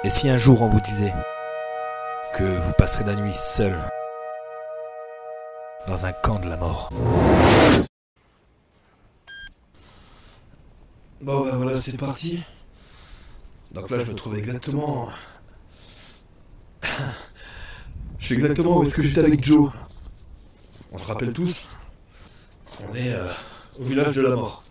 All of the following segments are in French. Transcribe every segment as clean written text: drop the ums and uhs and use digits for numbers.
Et si un jour on vous disait que vous passerez la nuit seul dans un camp de la mort? Bon bah voilà, c'est parti. Donc là je me trouve exactement... Je suis exactement où est-ce que j'étais avec Joe. On se rappelle tous. On est au village de la mort.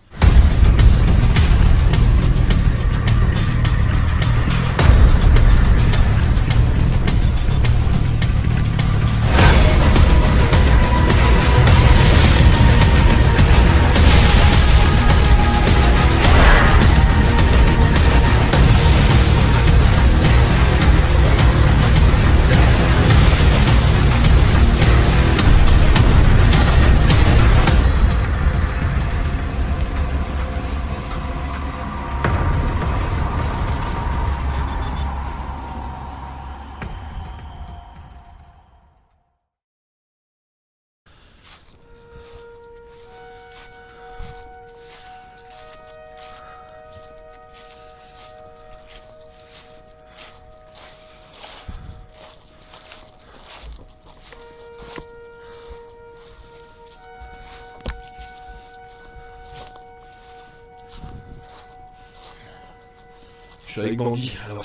Je suis avec Bandit, alors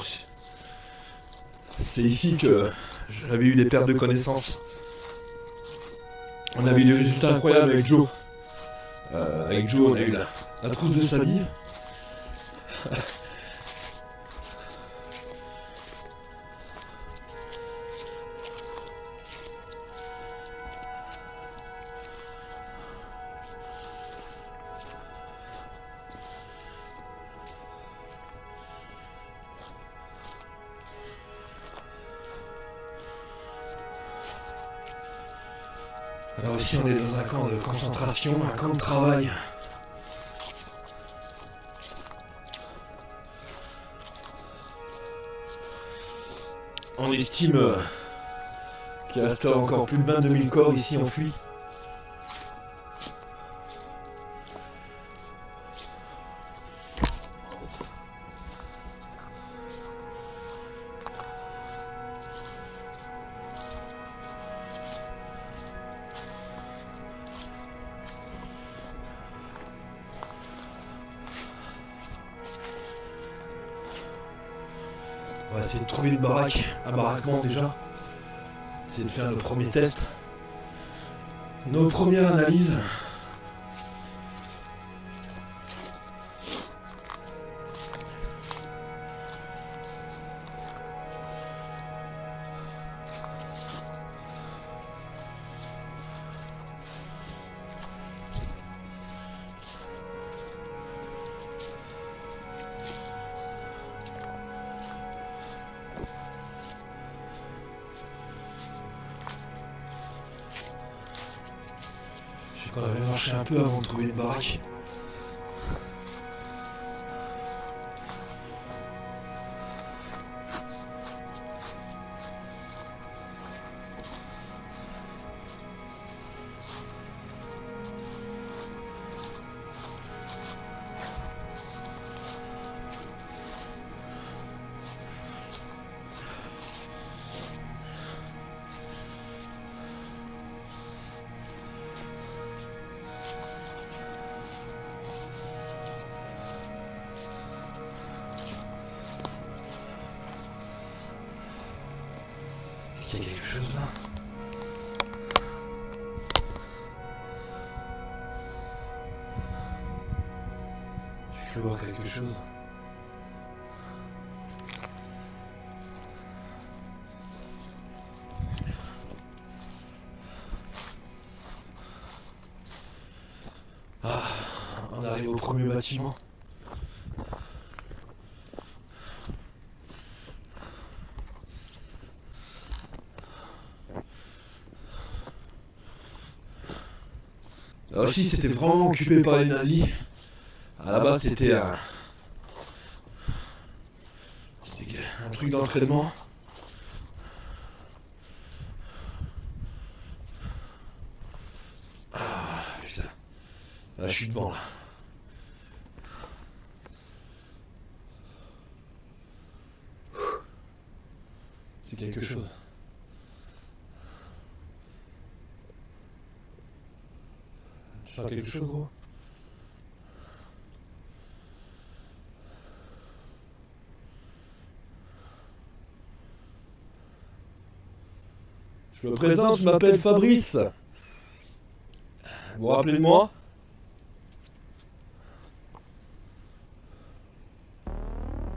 c'est ici que j'avais eu des pertes de connaissances. On avait eu des résultats incroyables avec Joe. Avec Joe, on a eu la trousse de Sally. Alors ici on est dans un camp de concentration, un camp de travail. On estime qu'il restera encore plus de 22 000 corps ici enfuis. On va essayer de trouver une baraque, un baraquement déjà. Essayer de faire nos premiers tests. Nos premières analyses. On avait marché un peu avant de trouver une baraque. Est-ce qu'il y a quelque chose là? J'ai cru voir quelque chose. Ah, on arrive au premier bâtiment. Alors ici c'était vraiment occupé par les nazis. À la base c'était un truc d'entraînement. Ah putain. Là je suis devant là. C'est quelque chose. Tu sens quelque chose, gros? Je me présente, je m'appelle Fabrice. Vous vous rappelez de moi?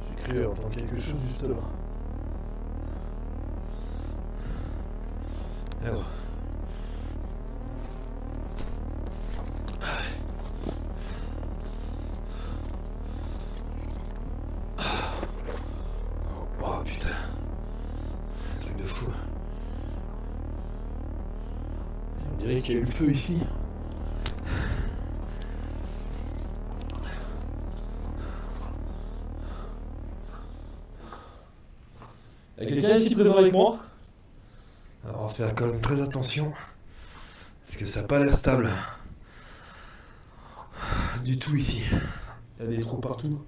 J'ai cru entendre quelque chose juste là. Alors. Oh putain. Un truc de fou. On dirait qu'il y a eu le feu ici. Il y a quelqu'un ici présent avec moi? Alors on va faire quand même très attention. Parce que ça n'a pas l'air stable. Du tout ici. Il y a des trous partout.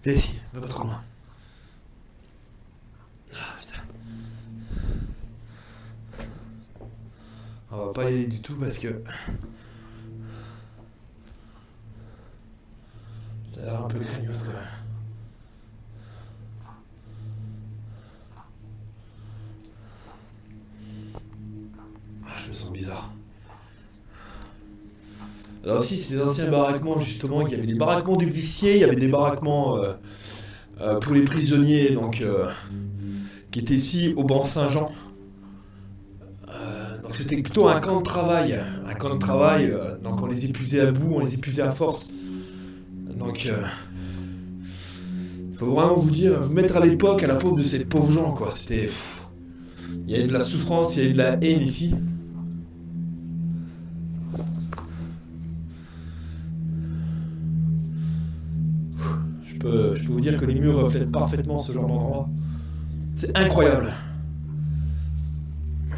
Viens ici, va pas trop loin. Ah putain. On va pas y aller du tout parce que... ça a l'air un peu craignos quand même. Ah, je me sens bizarre. Alors aussi, c'est des anciens baraquements justement, il y avait des baraquements d'officiers, il y avait des baraquements pour les prisonniers, donc qui étaient ici au banc Saint-Jean. Donc c'était plutôt un camp de travail, donc on les épuisait à bout, on les épuisait à force. Donc faut vraiment vous dire, vous mettre à l'époque à la peau de ces pauvres gens quoi, c'était... Il y avait de la souffrance, il y avait de la haine ici. Je peux vous dire que les murs reflètent parfaitement ce genre d'endroit. C'est incroyable.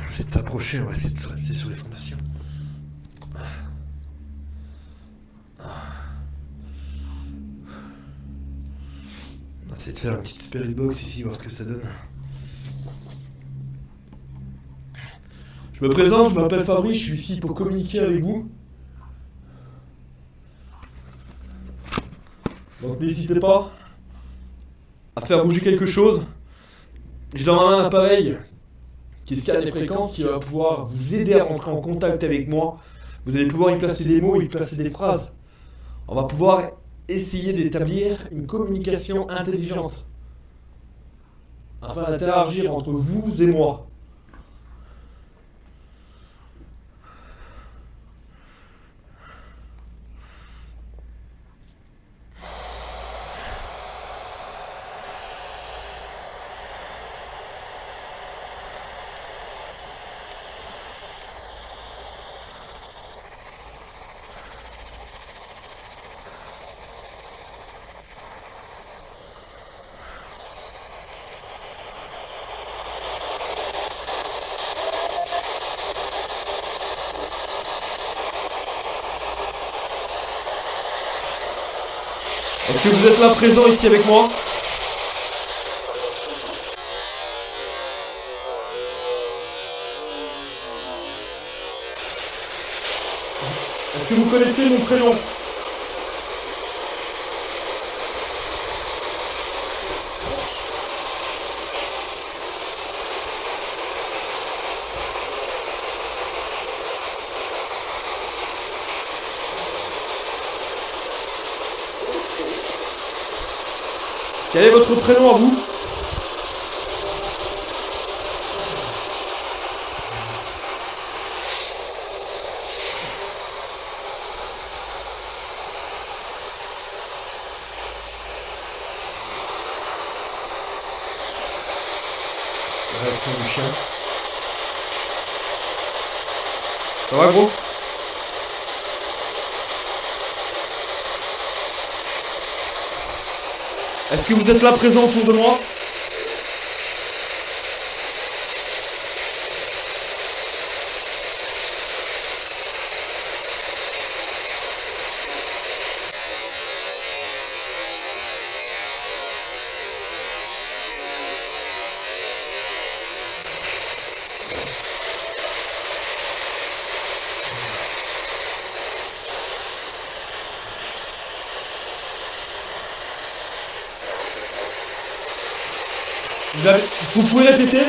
C'est de s'approcher, on va essayer de se rester sur les fondations. On va essayer de faire une petite spirit box ici, voir ce que ça donne. Je me présente, je m'appelle Fabrice, je suis ici pour communiquer avec vous. Donc n'hésitez pas à faire bouger quelque chose. J'ai dans ma main un appareil qui scanne les fréquences, qui va pouvoir vous aider à rentrer en contact avec moi. Vous allez pouvoir y placer des mots, y placer des phrases. On va pouvoir essayer d'établir une communication intelligente afin d'interagir entre vous et moi. Est-ce que vous êtes là présent ici avec moi? Est-ce que vous connaissez mon prénom? Quel est votre prénom à vous? Réaction du chien. Ça va gros? Est-ce que vous êtes là présent autour de moi? Vous pouvez répéter?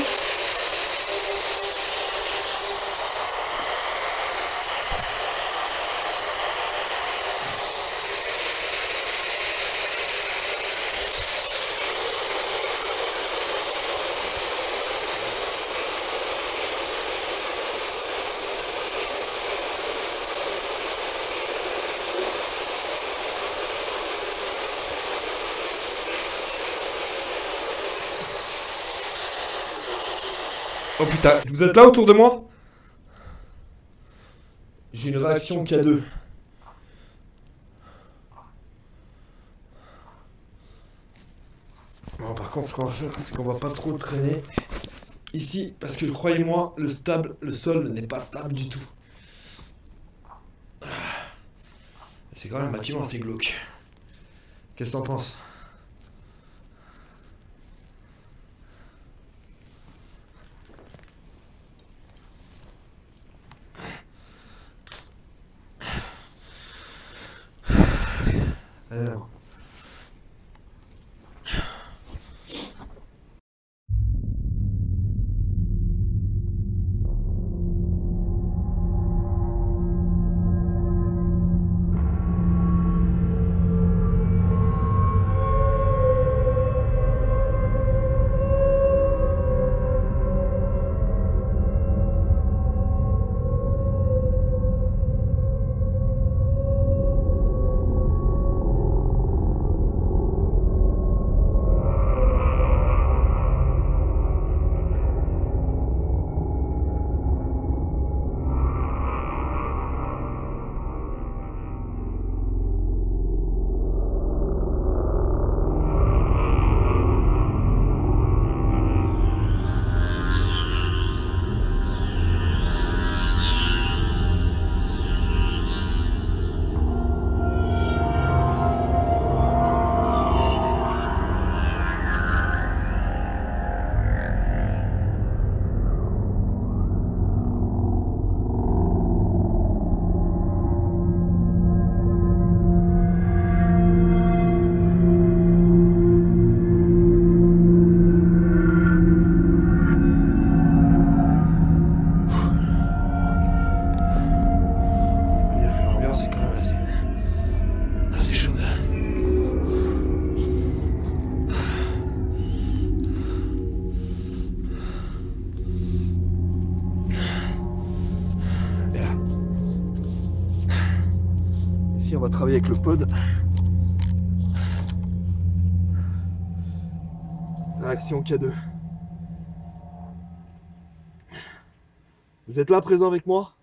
Oh putain, vous êtes là autour de moi? J'ai une réaction K2. Bon, par contre, ce qu'on va faire, c'est qu'on va pas trop traîner ici, parce que croyez-moi, le sol n'est pas stable du tout. C'est quand même un bâtiment assez glauque. Qu'est-ce que t'en penses? Alors. On va travailler avec le pod. Réaction K2. Vous êtes là présent avec moi?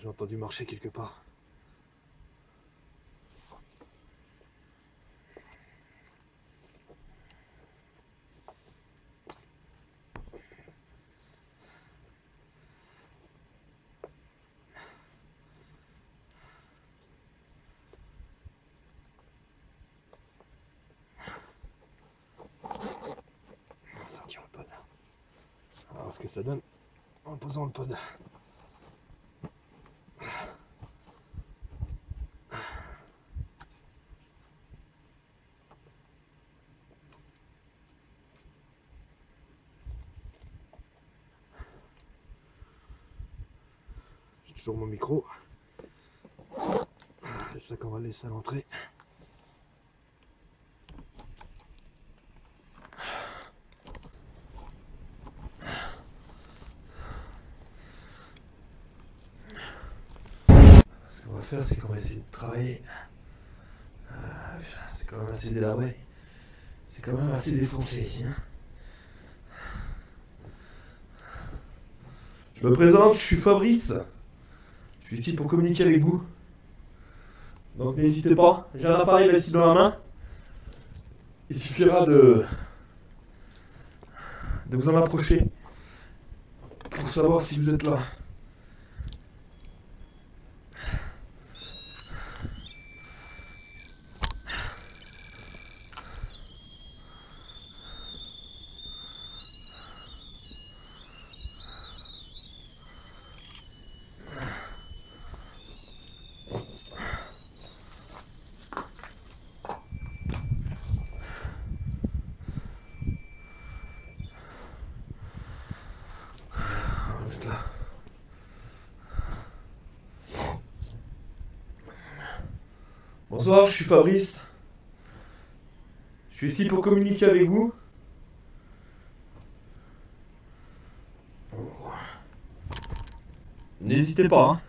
J'ai entendu marcher quelque part. On va sortir le pod. On va voir ce que ça donne en posant le pod. Toujours mon micro. Les sacs, on va le laisser à l'entrée. Ce qu'on va faire, c'est qu'on va essayer de travailler. C'est quand même assez délabré. C'est quand même assez défoncé ici. Hein. Je me présente, je suis Fabrice. Je suis ici pour communiquer avec vous. Donc n'hésitez pas, j'ai un appareil là ici dans la main. Il suffira de vous en approcher pour savoir si vous êtes là. Bonsoir, je suis Fabrice. Je suis ici pour communiquer avec vous. N'hésitez pas, hein.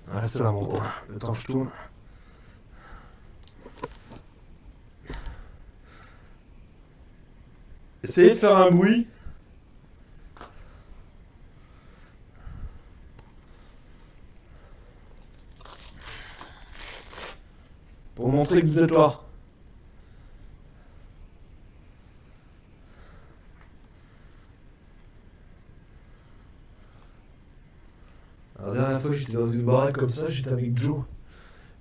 Reste là, mon gros. Le temps que je tourne. Essayez de faire un bruit. Pour montrer que vous êtes là. La dernière fois que j'étais dans une baraque comme ça, j'étais avec Joe.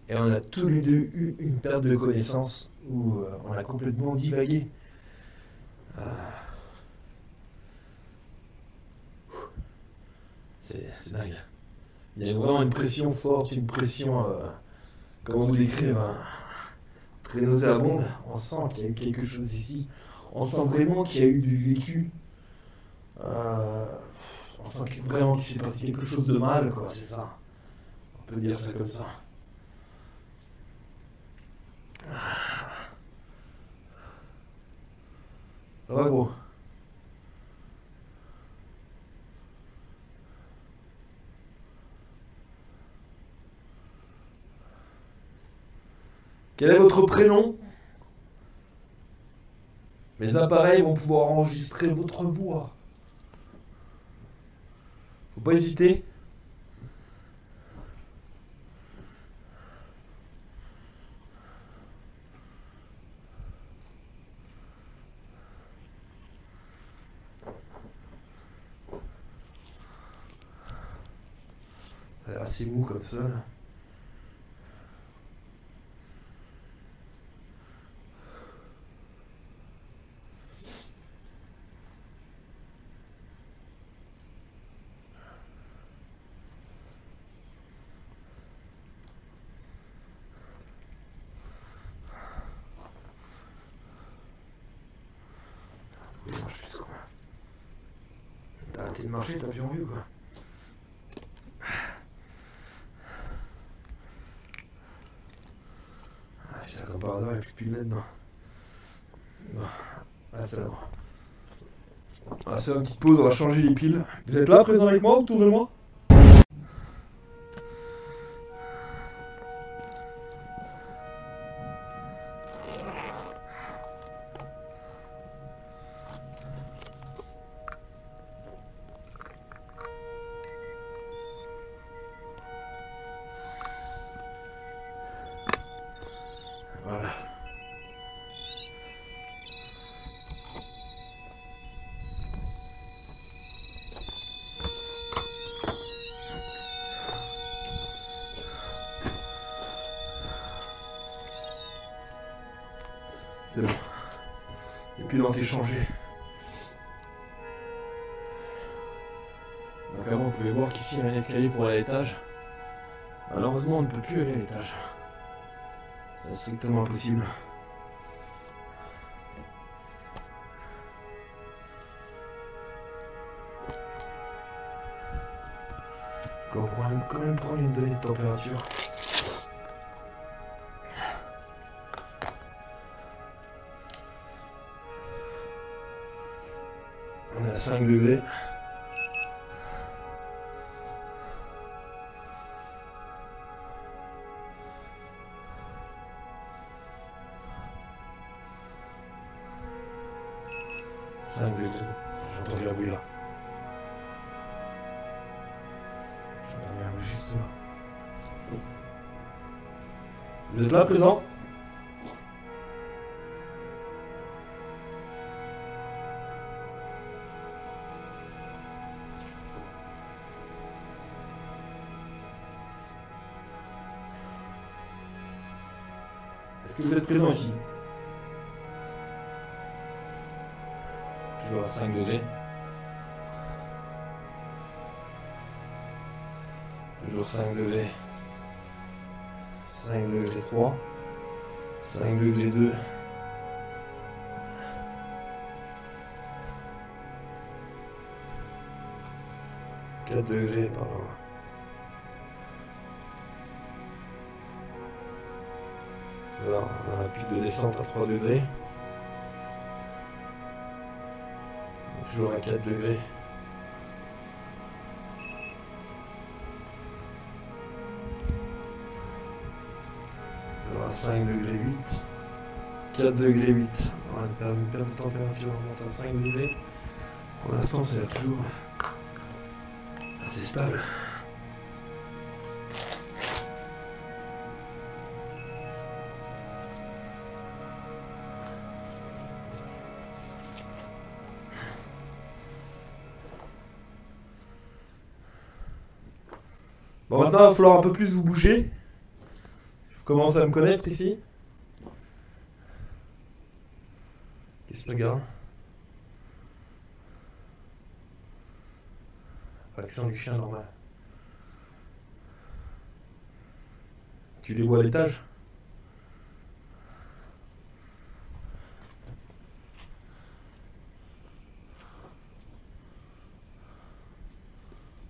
Et on a tous les deux eu une perte de connaissance où on a complètement divagué. C'est dingue. Il y a vraiment une pression forte, une pression, comment vous décrire, très nauséabonde. On sent qu'il y a eu quelque chose ici. On sent vraiment qu'il y a eu du vécu. On sent vraiment qu'il s'est passé quelque chose de mal, quoi, c'est ça. On peut dire ça comme ça. Ça va, gros? Quel est votre prénom? Mes appareils vont pouvoir enregistrer votre voix. Faut pas hésiter. Ça a l'air assez mou comme ça, là. Oui, non, je fais quoi. T'as arrêté de marcher, t'as bien vu, quoi. Ça comme par hasard, il n'y a plus de LED, non. Bon. Ah, c'est là, gros. On va se faire une petite pause, on va changer les piles. Vous êtes là, présent avec moi, autour de moi? Voilà. C'est bon. Les piles ont été changées. Donc avant, vous pouvez voir qu'ici, il y a un escalier pour aller à l'étage. Malheureusement, on ne peut plus aller à l'étage. C'est strictement impossible. On va quand même prendre une donnée de température. On est à 5 degrés. J'ai entendu un bruit là. J'ai entendu un bruit juste là. Vous êtes là, présent? Est-ce que vous êtes présent ici? Toujours à 5 degrés. Toujours 5 degrés. 5 degrés 3. 5 degrés 2. 4 degrés, pardon. Voilà, on a un pic de descente à 3 degrés. Toujours à 4 degrés. Alors à 5 degrés 8. 4 degrés 8. Voilà, une perte de température remonte à 5 degrés. Pour l'instant, c'est toujours assez stable. Bon, maintenant, il va falloir un peu plus vous bouger. Je commence à me connaître ici. Qu'est-ce que tu regardes? Accent du chien normal. Tu les vois à l'étage?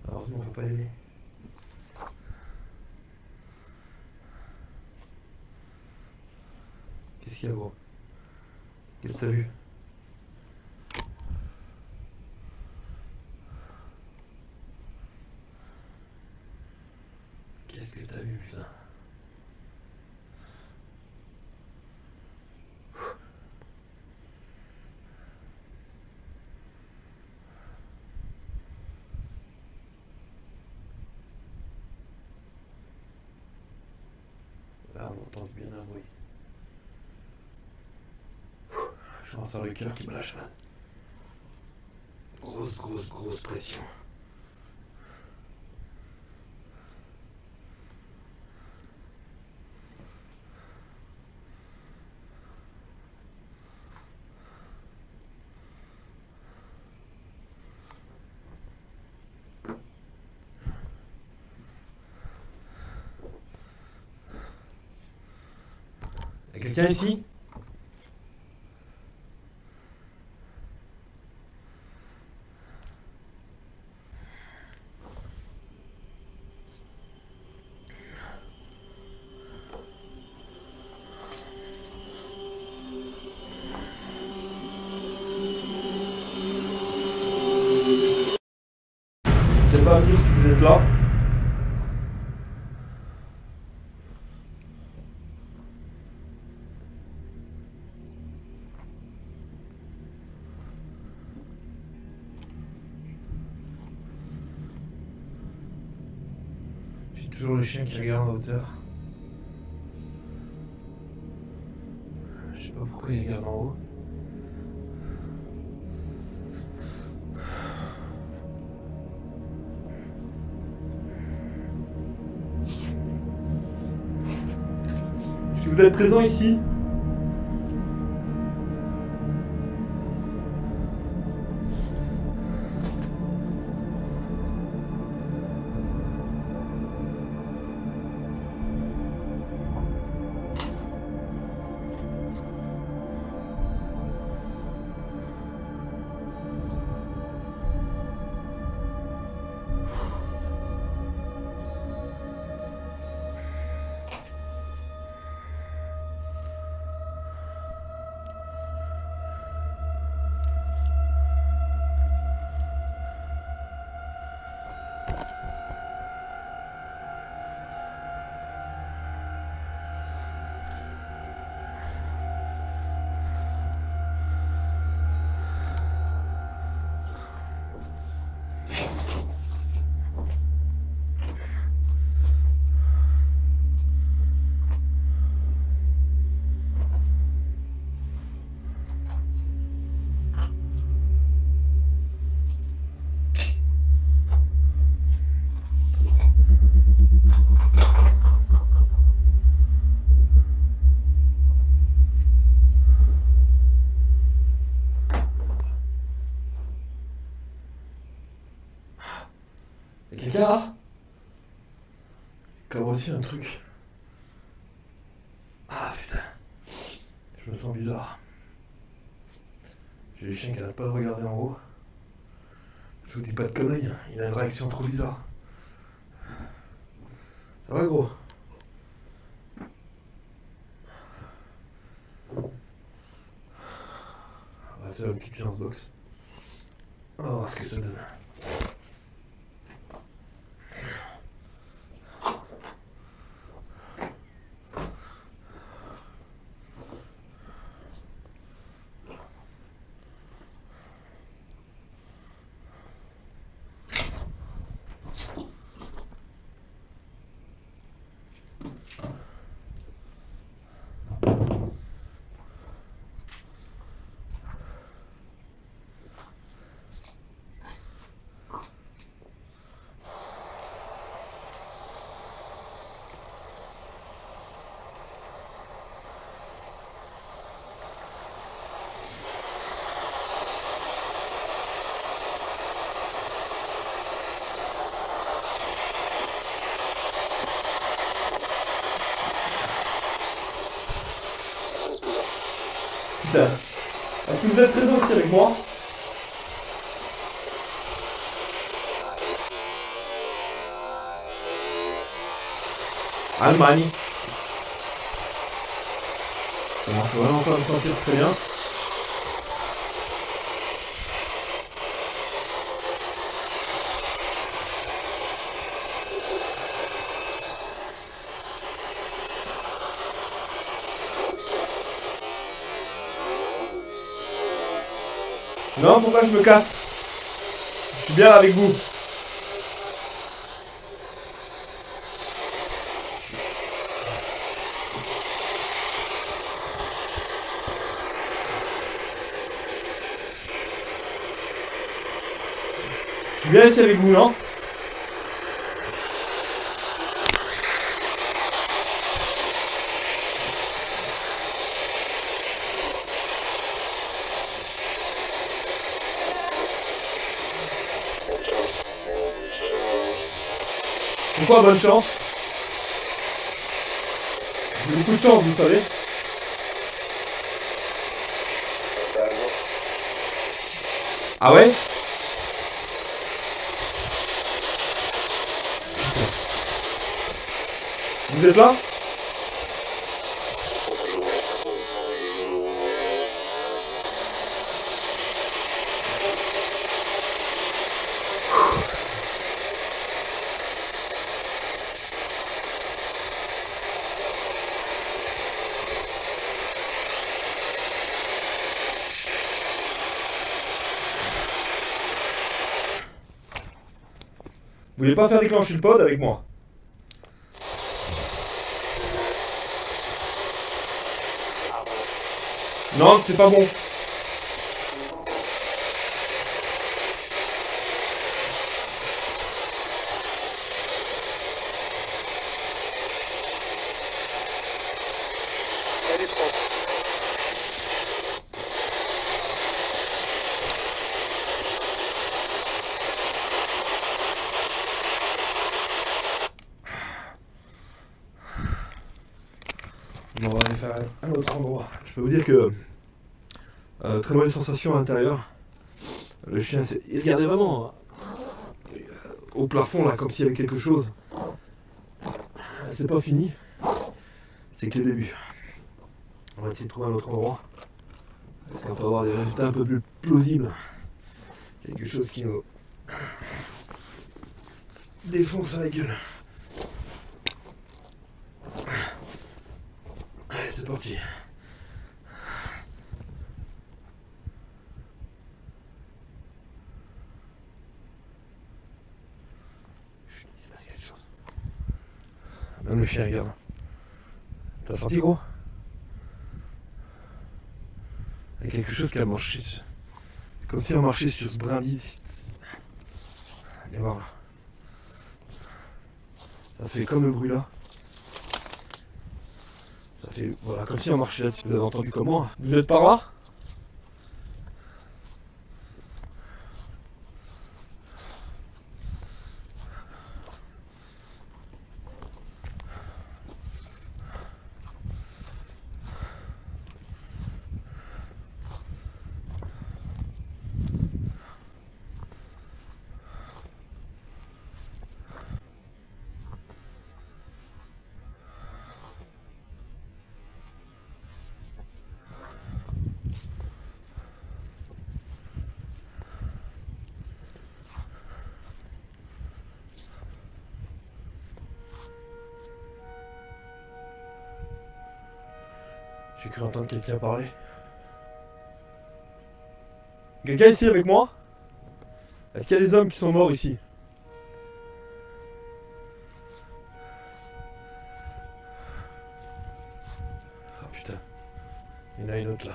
Heureusement, on ne peut pas y aller. Qu'est-ce qu'il y a, gros? Qu'est-ce que t'as vu? Qu'est-ce que t'as vu, putain? Là, on entend bien un bruit. Je ressens le cœur qui me lâche, man. Grosse pression. Y'a quelqu'un ici? N'hésitez pas à me dire si vous êtes là. J'ai toujours le chien qui regarde en hauteur. Je sais pas pourquoi il regarde en haut. Est-ce que vous êtes présent ici? Y'a quelqu'un là? aussi un truc. Ah putain. Je me sens bizarre. J'ai le chien qui n'arrête pas de regarder en haut. Je vous dis pas de conneries, hein. Il a une réaction trop bizarre. Ça va gros? On va faire une petite séance boxe. On va voir ce que ça donne. Putain. Est-ce que vous êtes présents aussi avec moi? Allemagne. Je commence vraiment pas à me sentir très bien. Non, pourquoi je me casse? Je suis bien avec vous. Je suis bien ici avec vous, non? Pourquoi bonne chance? J'ai beaucoup de chance, vous savez. Ah ouais? Vous êtes là? Vous voulez pas faire déclencher le pod avec moi? Non, c'est pas bon. On va aller faire un autre endroit. Je peux vous dire que très mauvaise sensation à l'intérieur. Le chien, il regardait vraiment au plafond là, comme s'il y avait quelque chose. C'est pas fini. C'est que le début. On va essayer de trouver un autre endroit. Parce qu'on peut avoir des résultats un peu plus plausibles. Quelque chose qui nous défonce à la gueule. Allez, c'est parti. Chut, il se passe quelque chose. Même le chien regarde. T'as senti gros? Il y a quelque chose qui a marché. Comme si on marchait sur ce brindis. Allez voir là. Ça fait comme le bruit là. Ça fait, voilà, comme si on marchait là-dessus. Vous avez entendu comme moi? Vous êtes par là? J'ai cru entendre quelqu'un parler. Quelqu'un ici avec moi? Est-ce qu'il y a des hommes qui sont morts ici? Ah putain. Il y en a une autre là.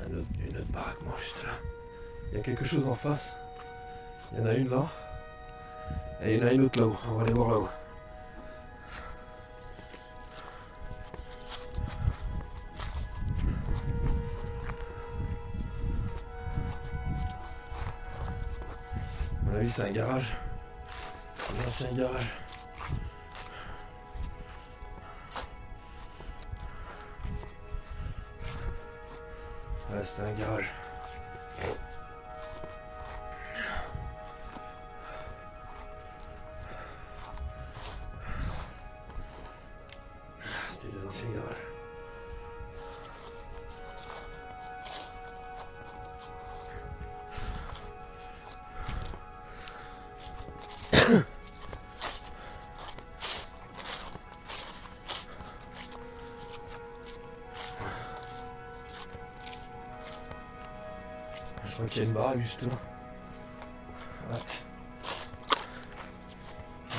Une autre baraque, moi, juste là. Il y a quelque chose en face. Il y en a une là. Et il y en a une autre là-haut. On va aller voir là-haut. À mon avis, c'est un garage. Là, c'est un garage. Ouais, c'est un garage. C'était des anciens garages. Je crois qu'il y a une baraque juste là. Ouais.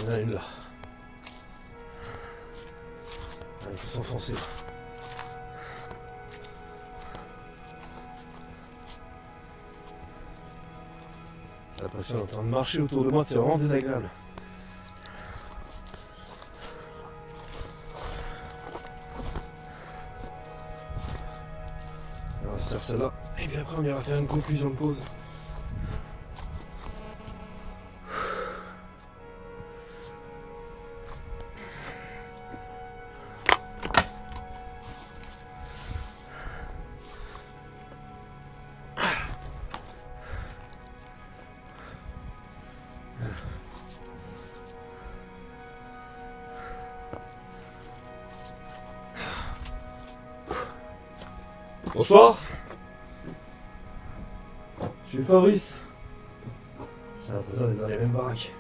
Il y en a une là. Ah, il faut s'enfoncer. J'ai l'impression d'entendre marcher autour de moi, c'est vraiment désagréable. On va faire celle-là. Et puis après on ira faire une conclusion de pause. Bonsoir. Je suis Fabrice. J'ai l'impression d'être dans les mêmes baraques.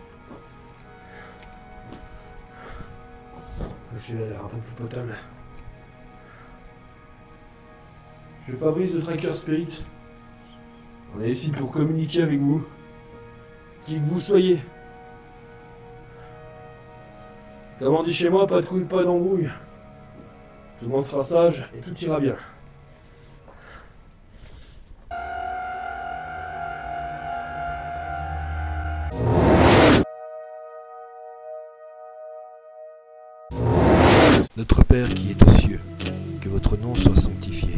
Le ciel a l'air un peu plus potable. Je suis Fabrice de Tracker Spirit. On est ici pour communiquer avec vous. Qui que vous soyez. Comme on dit chez moi, pas de couilles, pas d'embrouille. Tout le monde sera sage et tout ira bien. Notre Père qui es aux cieux, que votre nom soit sanctifié,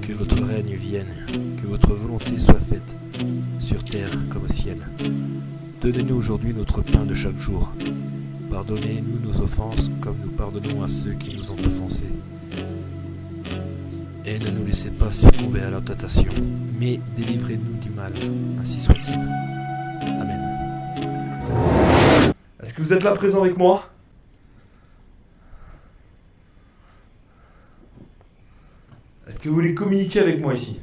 que votre règne vienne, que votre volonté soit faite, sur terre comme au ciel. Donnez-nous aujourd'hui notre pain de chaque jour. Pardonnez-nous nos offenses comme nous pardonnons à ceux qui nous ont offensés. Et ne nous laissez pas succomber à la tentation, mais délivrez-nous du mal, ainsi soit-il. Amen. Est-ce que vous êtes là présent avec moi? Est-ce que vous voulez communiquer avec moi ici?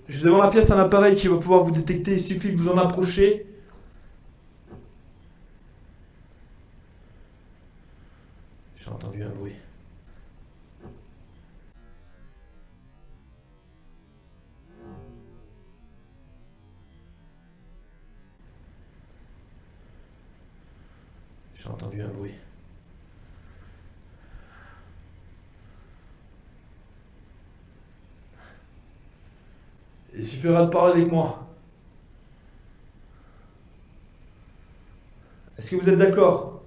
J'ai devant la pièce un appareil qui va pouvoir vous détecter, il suffit de vous en approcher. J'ai entendu un bruit. J'ai entendu un bruit. Il suffira de parler avec moi. Est-ce que vous êtes d'accord?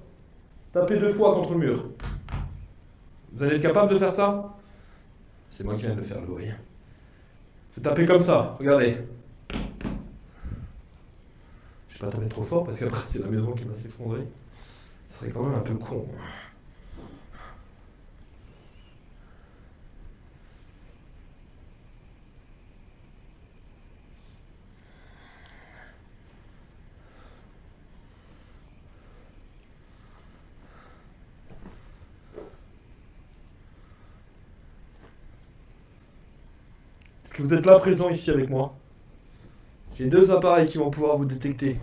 Tapez 2 fois contre le mur. Vous allez être capable de faire ça? C'est moi qui viens de le faire, le bruit. Faut taper comme ça, regardez. Je vais pas taper trop fort parce qu'après c'est la maison qui va s'effondrer. Ça serait quand même un peu con. que vous êtes là présent ici avec moi. J'ai 2 appareils qui vont pouvoir vous détecter.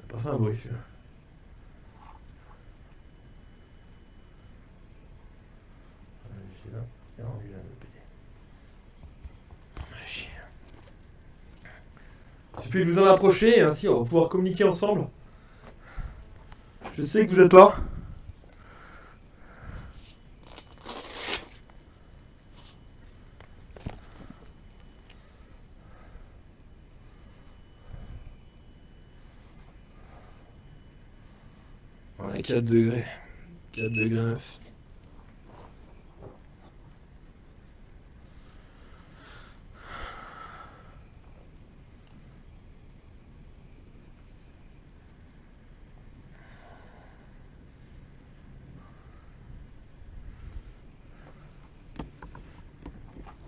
Pas fait un bruit celui-là. C'est là. Il a rendu là le PD. Il suffit de vous en approcher et ainsi on va pouvoir communiquer ensemble. Je sais que vous êtes là. Ouais, 4 degrés. 4 degrés 9.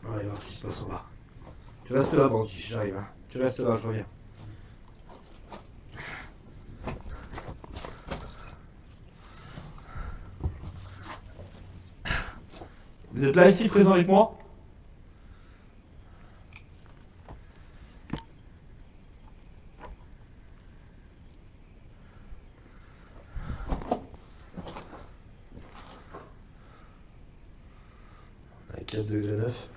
On va aller voir ce qui se passe en bas. Tu restes là, bandit, j'arrive. Hein. Tu restes là, je reviens. Vous êtes là ici, présent avec moi? On a 4 degrés 9.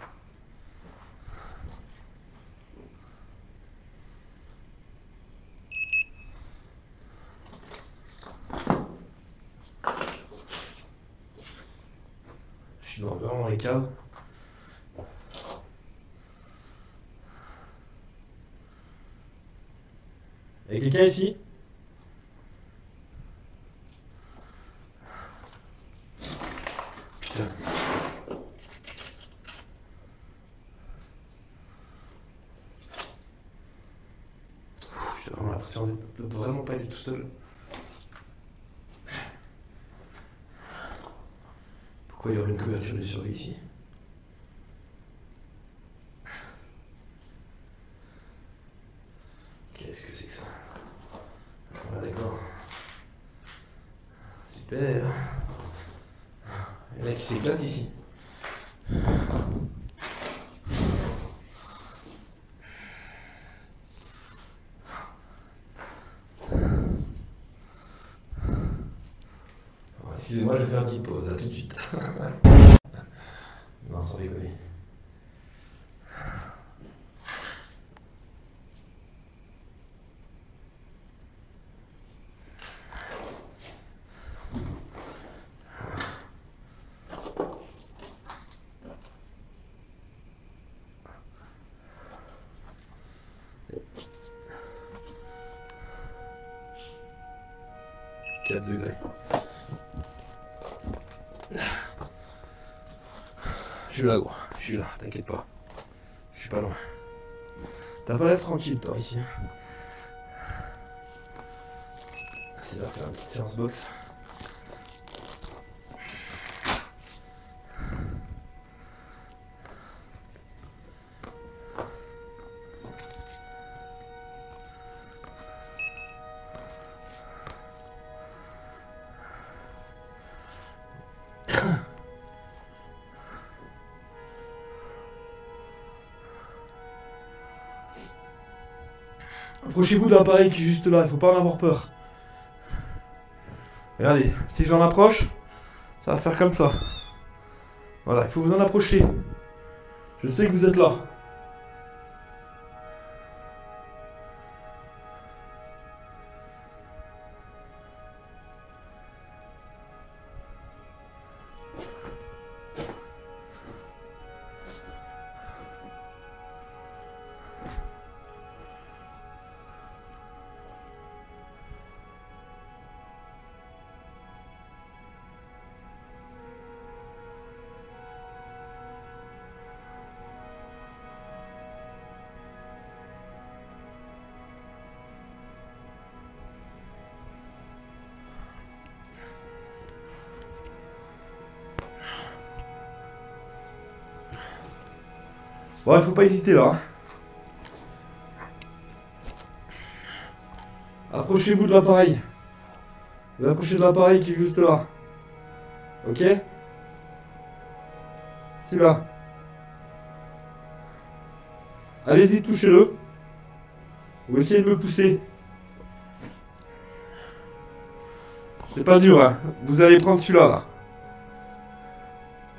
Je suis vraiment dans les caves. Il y a quelqu'un ici? Putain. J'ai vraiment l'impression de vraiment pas être tout seul. Pourquoi il y aurait une couverture de survie ici? Qu'est-ce que c'est que ça? Ah d'accord. Super. Il y en a qui s'éclatent ici. Excusez-moi, je vais faire une petite pause, à tout de suite. Non, sans déconner. Quatre degrés. Je suis là, gros. Je suis là, t'inquiète pas. Je suis pas loin. T'as pas l'air tranquille, toi, ici. C'est l'heure de faire une petite séance boxe. Approchez-vous de l'appareil qui est juste là, il faut pas en avoir peur. Regardez, si j'en approche, ça va faire comme ça. Voilà, il faut vous en approcher. Je sais que vous êtes là. Bon, il faut pas hésiter là. Approchez-vous de l'appareil. Vous approchez de l'appareil qui est juste là. Ok? Celui-là. Allez-y, touchez-le. Ou essayez de me pousser. C'est pas dur, hein. Vous allez prendre celui-là, là.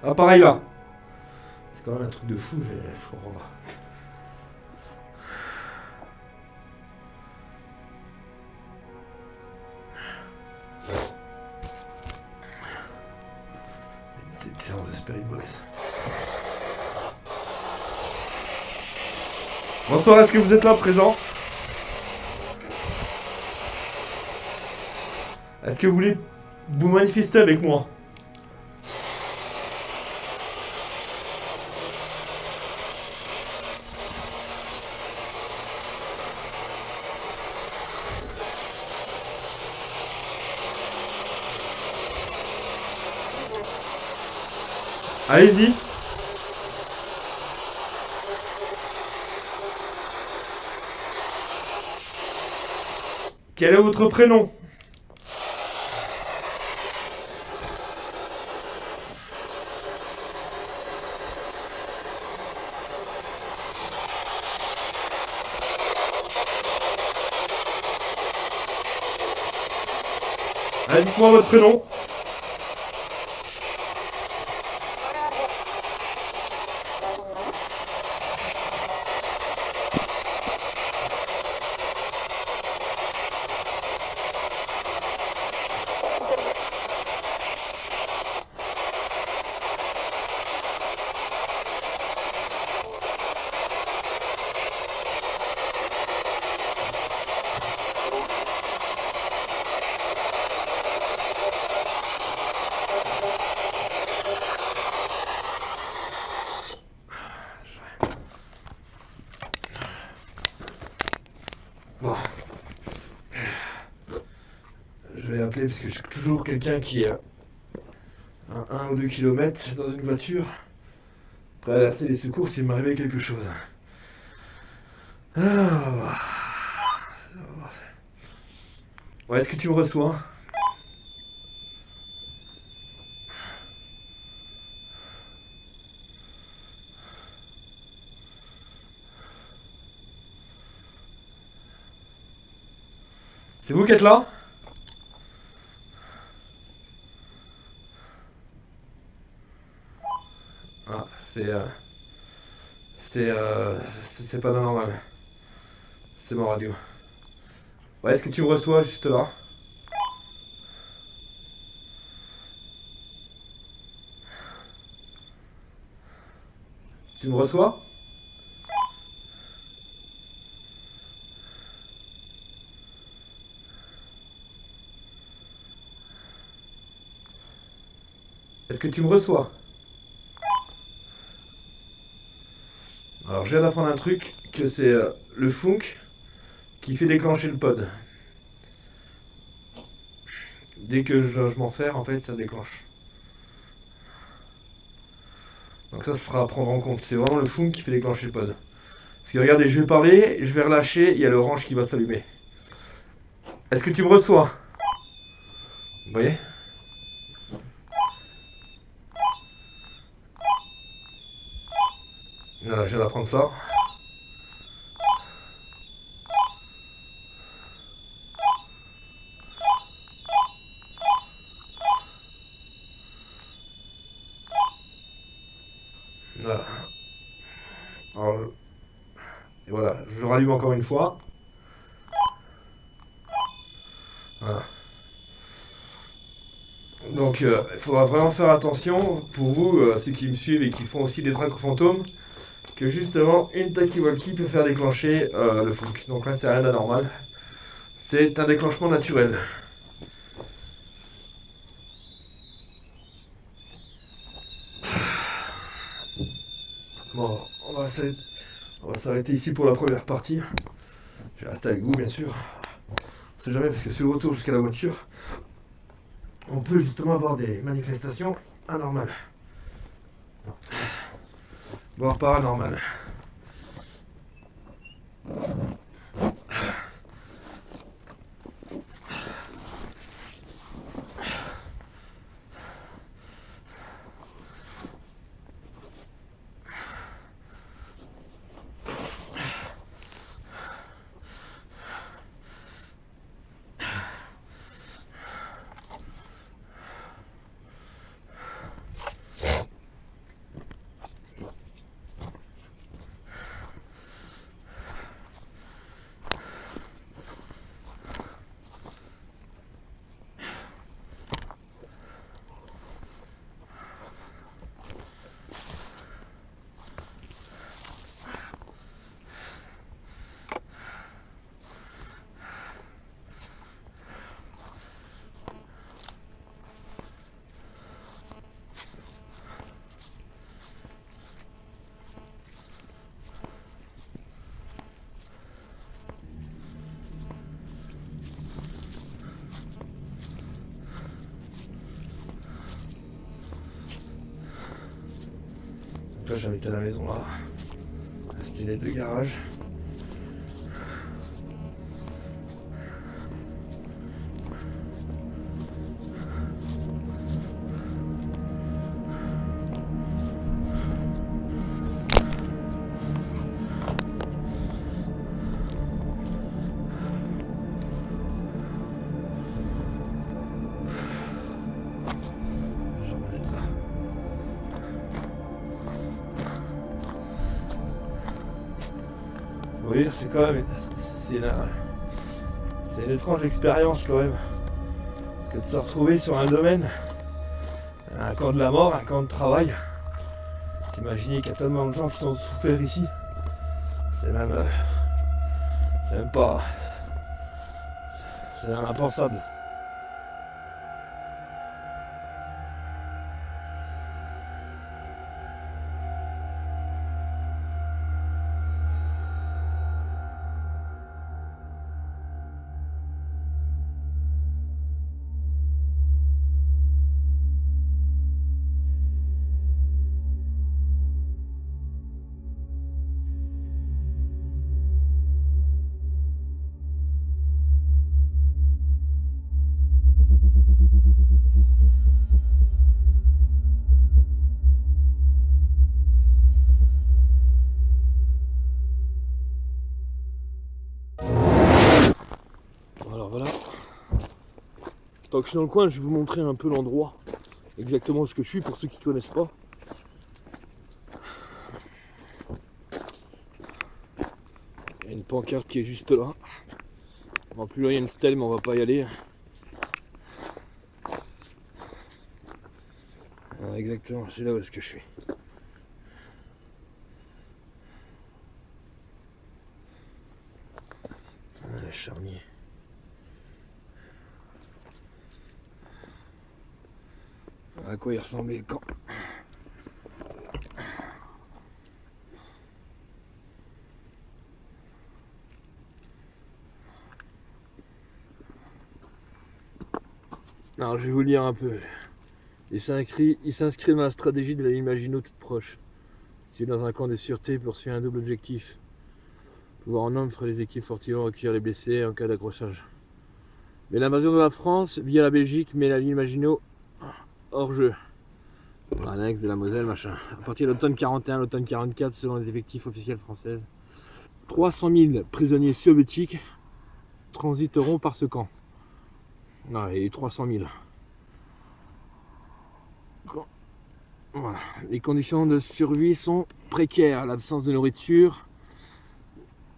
Ah, pareil, là. C'est quand même un truc de fou, je comprends pas. C'est une séance de Spirit Box. Bonsoir, est-ce que vous êtes là, présent? Est-ce que vous voulez vous manifester avec moi? Allez-y. Quel est votre prénom? Allez, dites-moi votre prénom. Bon. Je vais appeler parce que je suis toujours quelqu'un qui est à 1 ou 2 kilomètres dans une voiture prêt à alerter les secours s'il m'arrivait quelque chose. Ah, ouais, est-ce que tu me reçois? C'est vous qui êtes là? Ah, c'est pas normal. C'est mon radio. Ouais, est-ce que tu me reçois juste là? Tu me reçois? Est-ce que tu me reçois? Alors je viens d'apprendre un truc, que c'est le funk qui fait déclencher le pod. Dès que je m'en sers, en fait, ça déclenche. Donc ça sera à prendre en compte, c'est vraiment le funk qui fait déclencher le pod. Parce que regardez, je vais parler, je vais relâcher, il y a l'orange qui va s'allumer. Est-ce que tu me reçois? Vous voyez? Voilà, je viens d'apprendre ça. Voilà. Alors, et voilà, je rallume encore une fois. Voilà. Donc il faudra vraiment faire attention pour vous, ceux qui me suivent et qui font aussi des traques fantômes, que justement une talkie-walkie peut faire déclencher le funk. Donc là c'est rien d'anormal. C'est un déclenchement naturel. Bon, on va s'arrêter ici pour la première partie. Je vais rester avec vous bien sûr. On sait jamais parce que sur le retour jusqu'à la voiture, on peut justement avoir des manifestations anormales. Voire paranormales. là j'habite à la maison là. C'était les 2 garages. Oui, c'est quand même c'est une étrange expérience quand même que de se retrouver sur un domaine, un camp de la mort, un camp de travail. T'imagines qu'il y a tellement de gens qui sont souffert ici. C'est même pas, c'est même impensable. Alors voilà, tant que je suis dans le coin, je vais vous montrer un peu l'endroit, exactement ce que je suis pour ceux qui ne connaissent pas. Il y a une pancarte qui est juste là. En plus loin il y a une stèle mais on va pas y aller. Voilà, exactement, c'est là où est-ce que je suis. Voilà, charnier. À quoi il ressemblait le camp. Alors je vais vous lire un peu. Il s'inscrit dans la stratégie de la ligne Maginot toute proche. Si dans un camp de sûreté, poursuit un double objectif. Pouvoir en nombre les équipes fortement recueillir les blessés en cas d'accrochage. Mais l'invasion de la France via la Belgique met la ligne Maginot hors jeu. L'annexe de la Moselle, machin. À partir de l'automne 41, l'automne 44, selon les effectifs officiels françaises, 300 000 prisonniers soviétiques transiteront par ce camp. Non, il y a eu 300 000. Voilà. Les conditions de survie sont précaires. L'absence de nourriture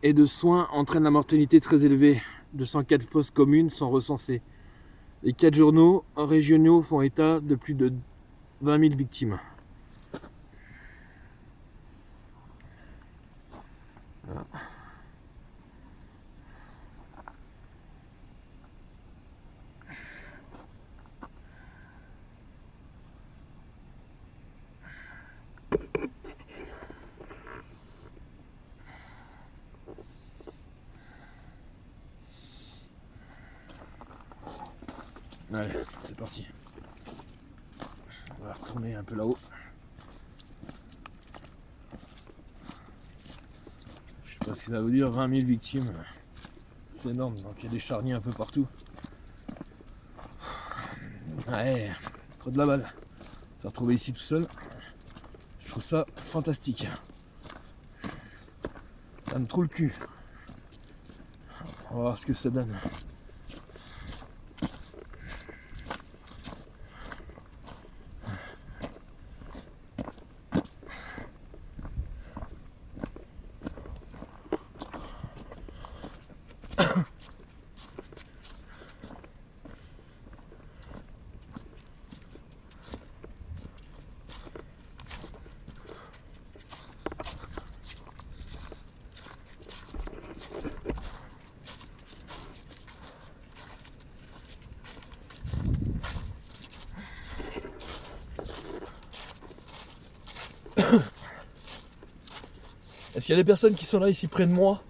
et de soins entraîne la mortalité très élevée. 204 fosses communes sont recensées. Les 4 journaux régionaux font état de plus de 20 000 victimes. Voilà. Allez, c'est parti. On va retourner un peu là-haut. Je sais pas ce que ça veut dire, 20 000 victimes. C'est énorme, donc il y a des charniers un peu partout. Ouais, trop de la balle. Se retrouver ici tout seul, je trouve ça fantastique. Ça me trouve le cul. On va voir ce que ça donne. Est-ce qu'il y a des personnes qui sont là ici près de moi?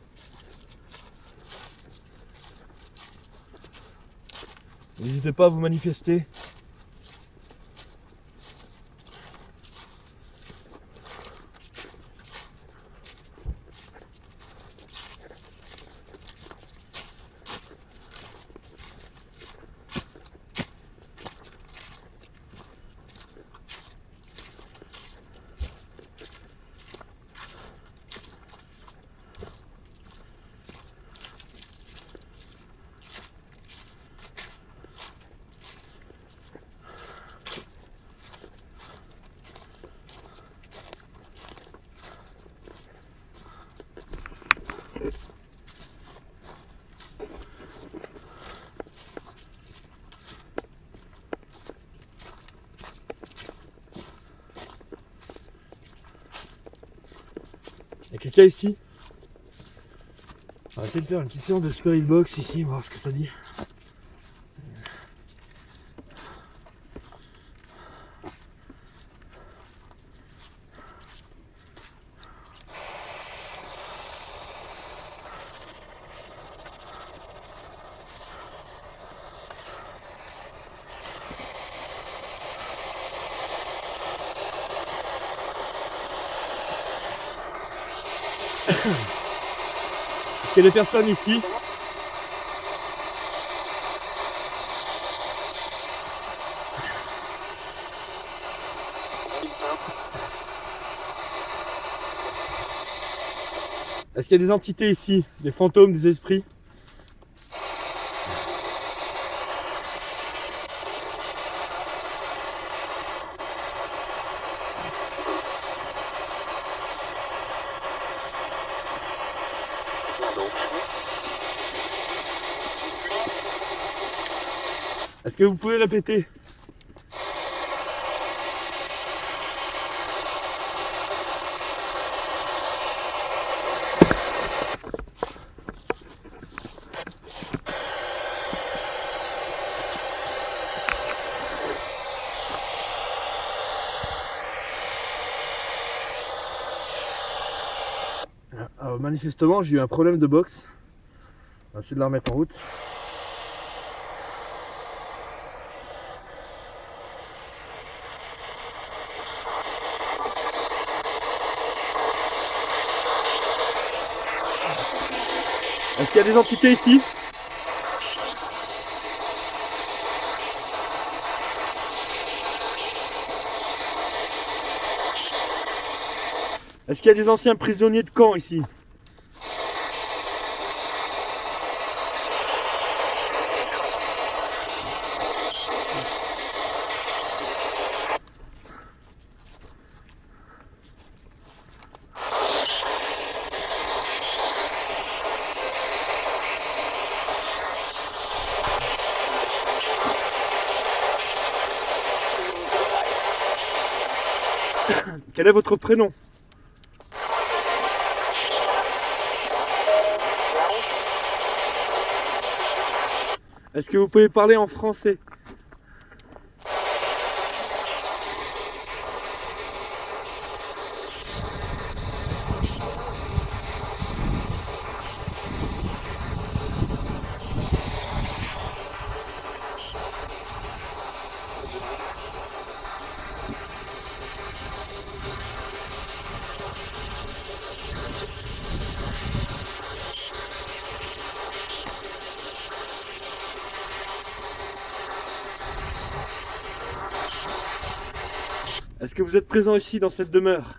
N'hésitez pas à vous manifester. quelqu'un ici? On va essayer de faire une petite séance de spirit box ici, voir ce que ça dit. Est-ce qu'il y a des personnes ici? Est-ce qu'il y a des entités ici? Des fantômes, des esprits? Est-ce que vous pouvez répéter? Alors, manifestement, j'ai eu un problème de box. On va essayer de la remettre en route. Est-ce qu'il y a des entités ici? Est-ce qu'il y a des anciens prisonniers de camp ici? Quel est votre prénom? Est-ce que vous pouvez parler en français? Est-ce que vous êtes présent ici dans cette demeure?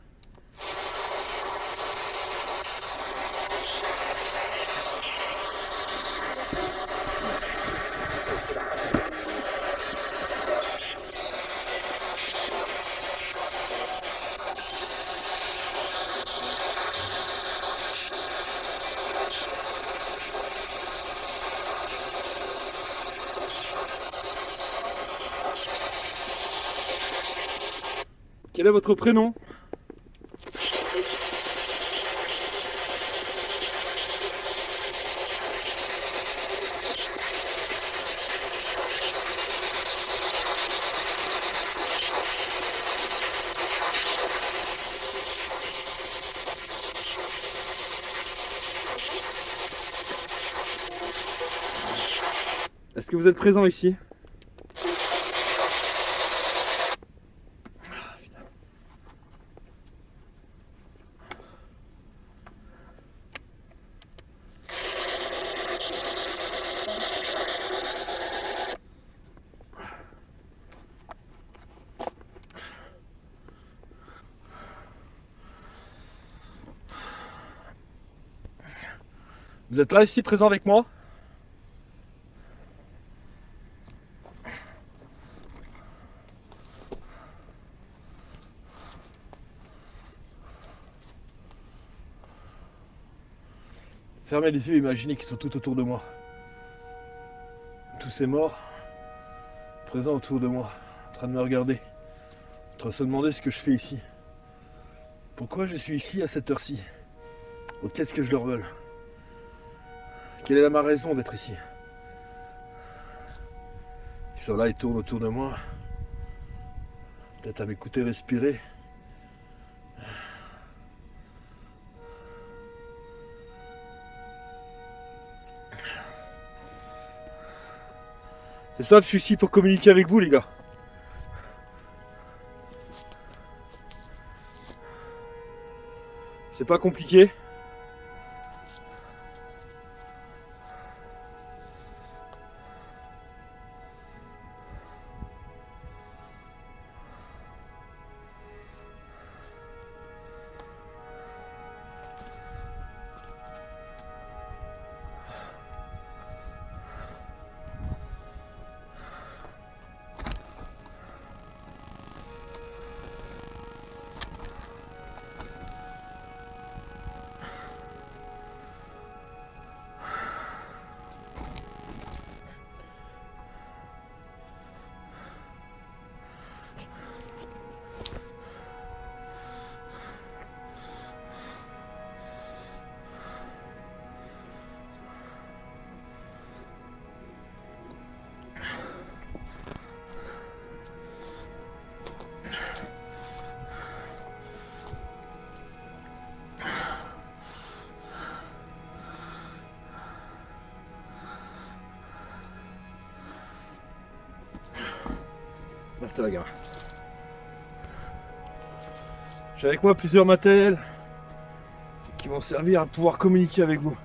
Quel est votre prénom? Est-ce que vous êtes présent ici? Vous êtes là ici, présent avec moi? Fermez les yeux et imaginez qu'ils sont tout autour de moi. Tous ces morts, présents autour de moi, en train de me regarder, en train de se demander ce que je fais ici. Pourquoi je suis ici à cette heure-ci? Donc qu'est-ce que je leur veux? Quelle est ma raison d'être ici? Ils sont là, ils tournent autour de moi. Peut-être à m'écouter respirer. C'est ça, je suis ici pour communiquer avec vous, les gars. C'est pas compliqué. C'était la gamme. J'ai avec moi plusieurs matériels qui vont servir à pouvoir communiquer avec vous.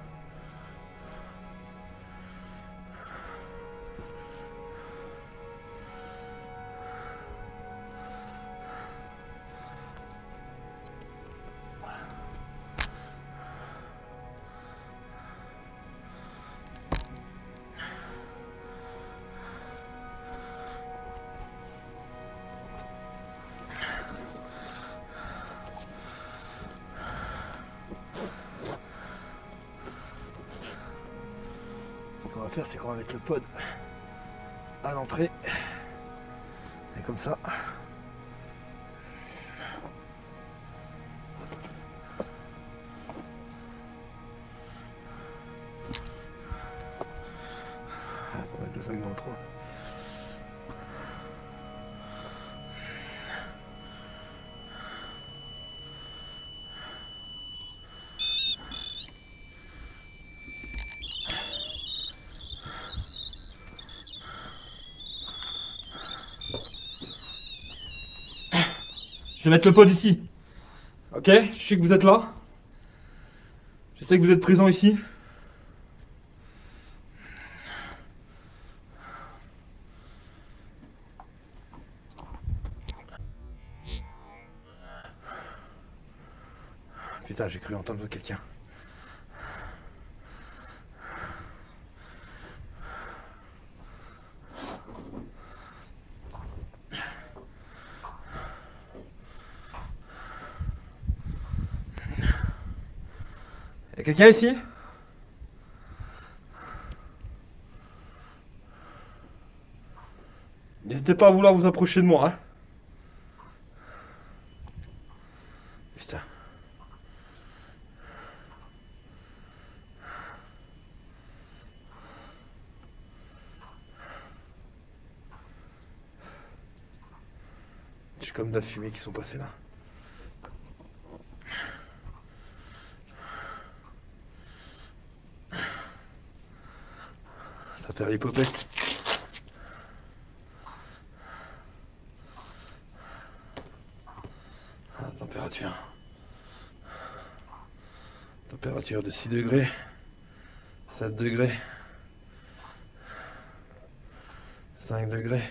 Ce qu'on va faire, c'est qu'on va mettre le pod à l'entrée. Et comme ça. On va mettre le sac dans le trou. Je vais mettre le pod ici. Ok, je sais que vous êtes là. Je sais que vous êtes présents ici. Putain, j'ai cru entendre quelqu'un. Y'a quelqu'un ici? N'hésitez pas à vouloir vous approcher de moi, hein. Putain. J'ai comme de la fumée qui sont passés là. Ça perd les popettes. La température. Température de 6 degrés. 7 degrés. 5 degrés.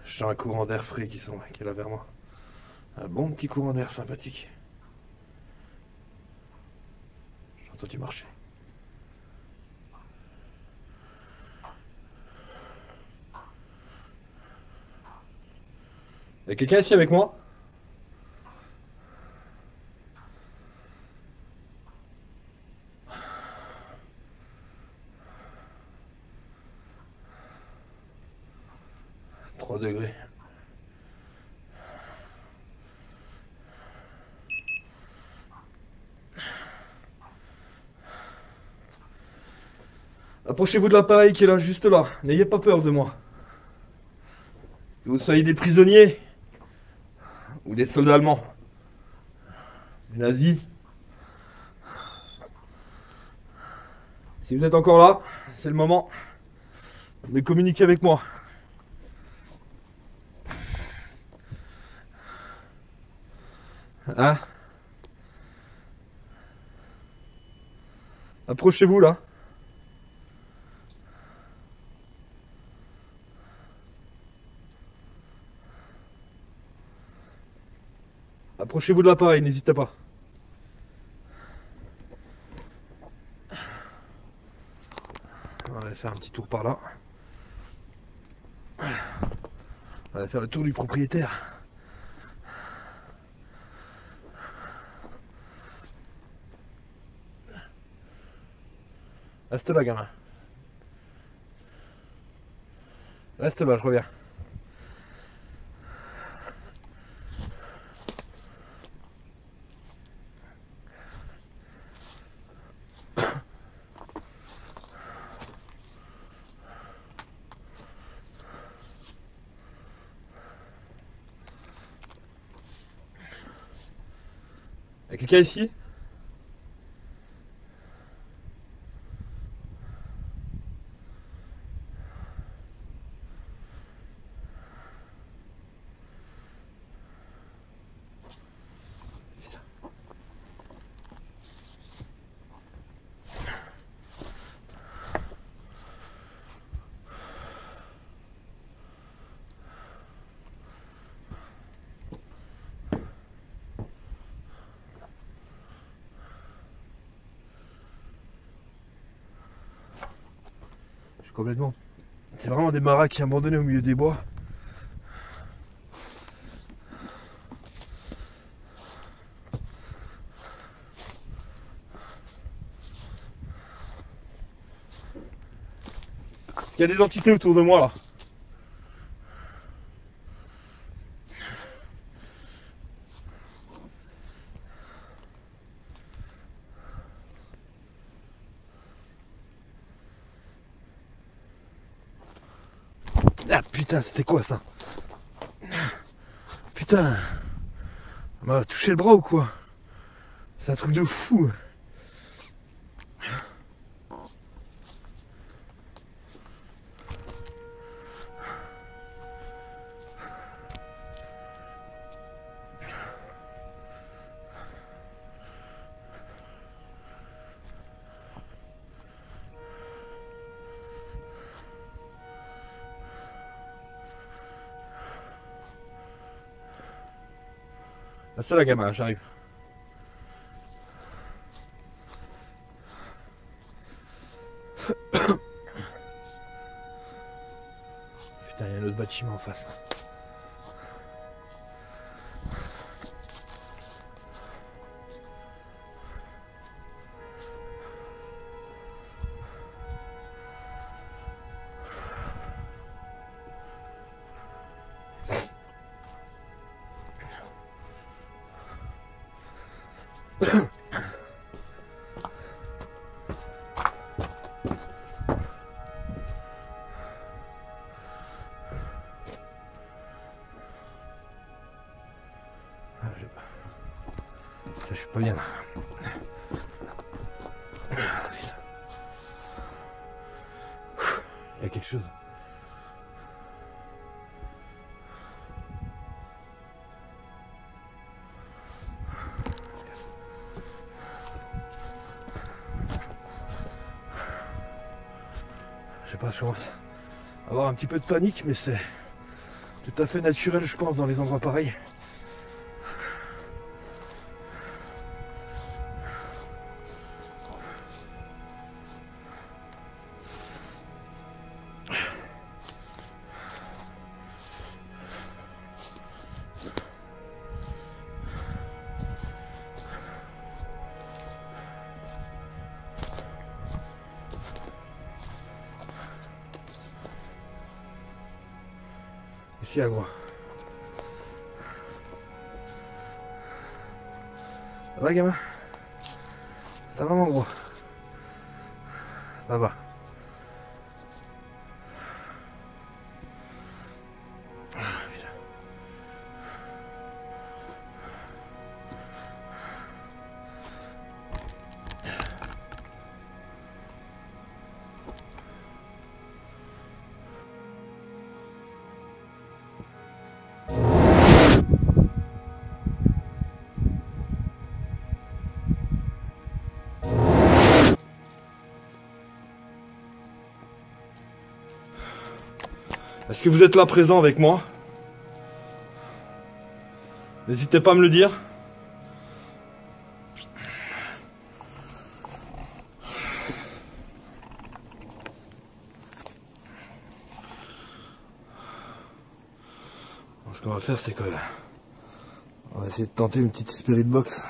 J'ai un courant d'air frais qui est là vers moi. Un bon petit courant d'air sympathique. J'ai entendu marcher. Y'a quelqu'un ici avec moi? 3 degrés. Approchez-vous de l'appareil qui est là, juste là. N'ayez pas peur de moi. Que vous soyez des prisonniers ou des soldats allemands, des nazis. Si vous êtes encore là, c'est le moment de communiquer avec moi. Hein? Approchez-vous là. Approchez-vous de l'appareil, n'hésitez pas. On va aller faire un petit tour par là. On va aller faire le tour du propriétaire. Reste là, gamin. Reste là, je reviens. Y'a quelqu'un ici? Complètement. C'est vraiment des baraques abandonnées au milieu des bois. Est-ce qu'il y a des entités autour de moi là? Ah putain, c'était quoi ça? Putain, on m'a touché le bras ou quoi? C'est un truc de fou. Ah, c'est la gamin, j'arrive. Putain, il y a un autre bâtiment en face. Je suis pas bien là. Il y a quelque chose. Je sais pas, je commence à avoir un petit peu de panique, mais c'est tout à fait naturel, je pense, dans les endroits pareils. Tiens, gros. Ça va, gamin? Ça va, mon gros? Ça va. Est-ce que vous êtes là présent avec moi? N'hésitez pas à me le dire. Ce qu'on va faire, c'est que on va essayer de tenter une petite spirit box.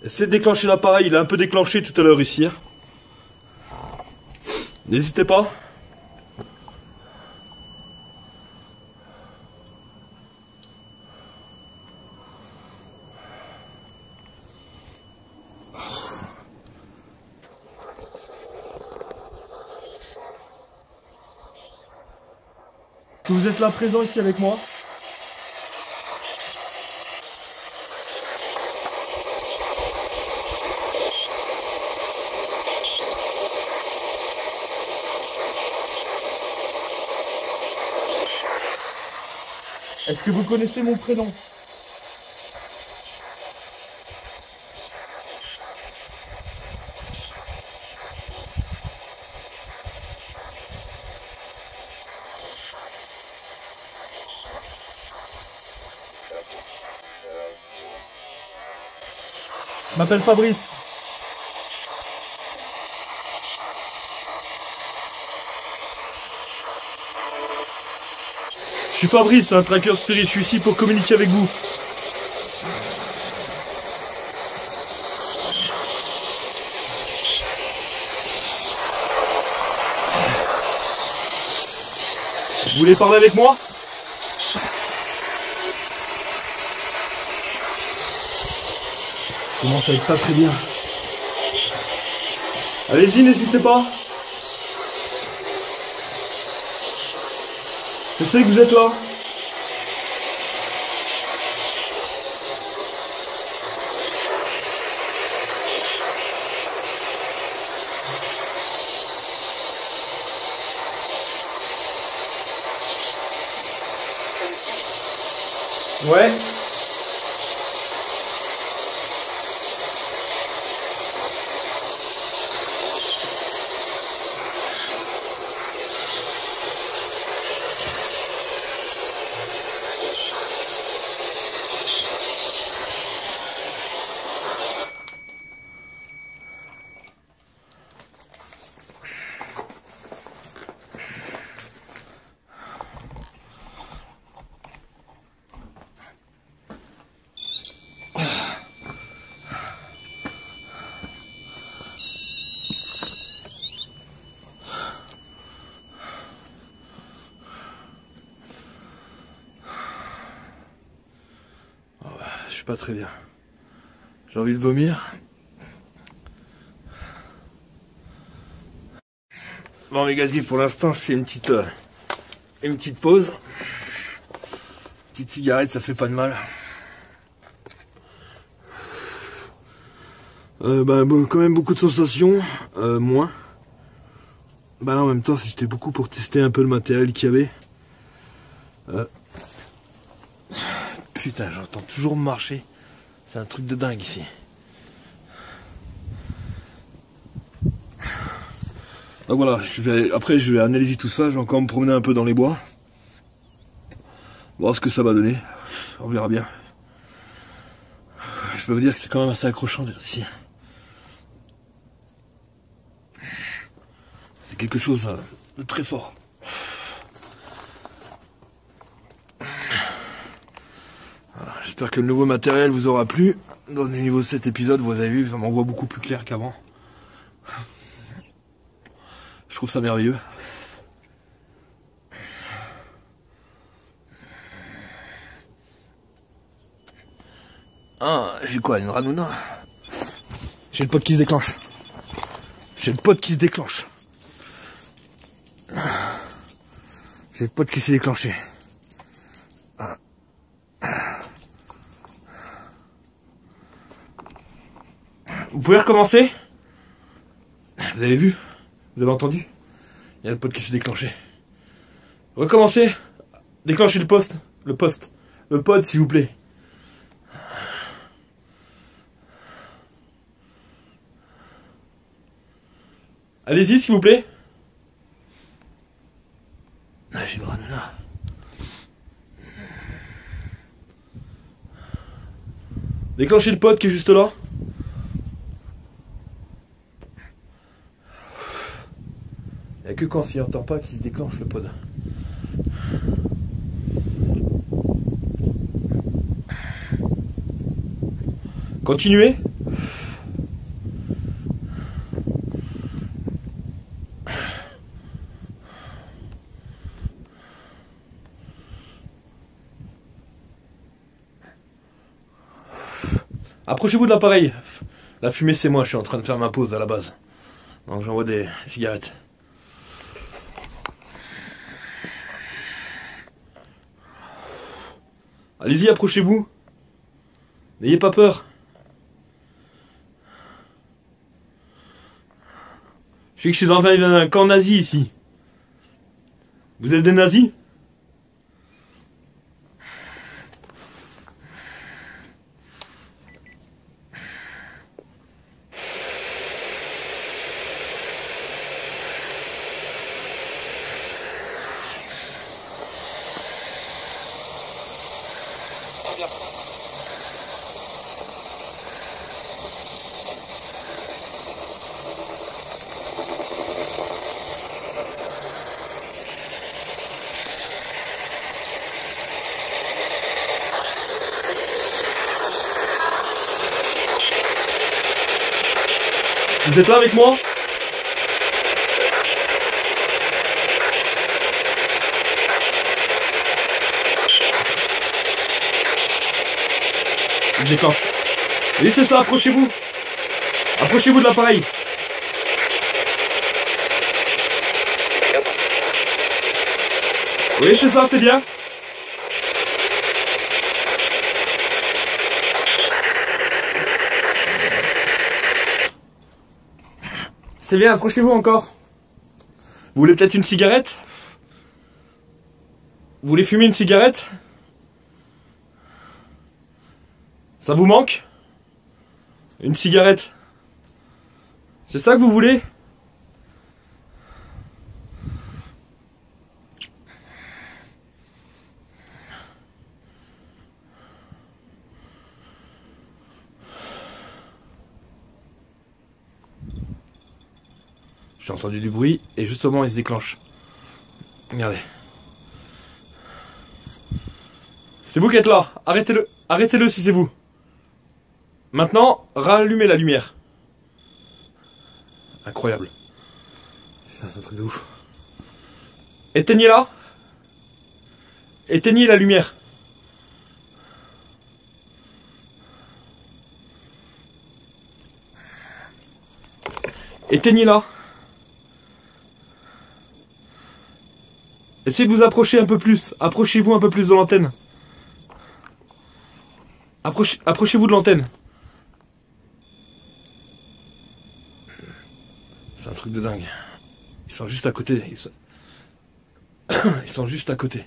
Essayez de déclencher l'appareil, il a un peu déclenché tout à l'heure ici. N'hésitez pas. Vous êtes là présent ici avec moi? Est-ce que vous connaissez mon prénom? Je m'appelle Fabrice. Je suis Fabrice, un tracker spirit, je suis ici pour communiquer avec vous. Vous voulez parler avec moi? Je commence à être pas très bien. Allez-y, n'hésitez pas. Je sais que vous êtes là. Ouais. Je suis pas très bien. J'ai envie de vomir. Bon les gars, pour l'instant je fais une petite pause. Petite cigarette, ça fait pas de mal. Bon, quand même beaucoup de sensations, moins. Bah là en même temps c'était beaucoup pour tester un peu le matériel qu'il y avait. Putain, j'entends toujours marcher. C'est un truc de dingue ici. Donc voilà, après je vais analyser tout ça. Je vais encore me promener un peu dans les bois. Voir ce que ça va donner. On verra bien. Je peux vous dire que c'est quand même assez accrochant d'être ici. C'est quelque chose de très fort. J'espère que le nouveau matériel vous aura plu. Dans le niveau de cet épisode, vous avez vu, ça m'en voit beaucoup plus clair qu'avant. Je trouve ça merveilleux. Ah, j'ai quoi, une ranouna? J'ai le pote qui se déclenche. J'ai le pote qui se déclenche. J'ai le pote qui s'est déclenché. Vous pouvez recommencer? Vous avez vu? Vous avez entendu? Il y a le pote qui s'est déclenché. Recommencez. Déclenchez le poste. Le poste. Le pod, s'il vous plaît. Allez-y, s'il vous plaît. Ah, j'ai le ranouna. Déclenchez le pod qui est juste là. Il n'y a que quand s'y entend pas qu'il se déclenche le pod. Continuez. Approchez-vous de l'appareil. La fumée c'est moi, je suis en train de faire ma pause à la base. Donc j'envoie des cigarettes. Allez-y, approchez-vous. N'ayez pas peur. Je sais que je suis dans un camp nazi ici. Vous êtes des nazis ? Vous êtes là avec moi ? Il se déclenche. Oui, c'est ça, approchez-vous. Approchez-vous de l'appareil. Oui, c'est ça, c'est bien. C'est bien, approchez-vous encore. Vous voulez peut-être une cigarette ? Vous voulez fumer une cigarette ? Ça vous manque ? Une cigarette ? C'est ça que vous voulez ? J'ai entendu du bruit et justement il se déclenche. Regardez. C'est vous qui êtes là. Arrêtez-le. Arrêtez-le si c'est vous. Maintenant, rallumez la lumière. Incroyable. Putain, c'est un truc de ouf. Éteignez-la. Éteignez la lumière. Éteignez-la. Essayez de vous approcher un peu plus. Approchez-vous un peu plus de l'antenne. Approchez-vous de l'antenne. C'est un truc de dingue. Ils sont juste à côté. Ils sont juste à côté.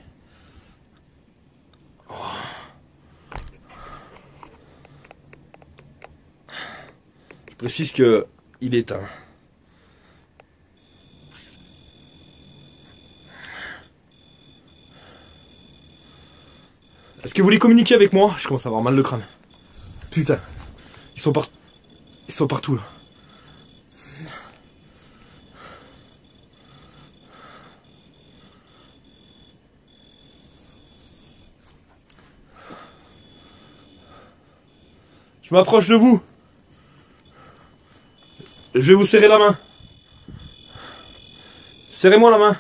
Oh. Je précise que il est éteint. Est-ce que vous voulez communiquer avec moi ? Je commence à avoir mal le crâne. Putain. Ils sont partout là. Je m'approche de vous. Je vais vous serrer la main. Serrez-moi la main.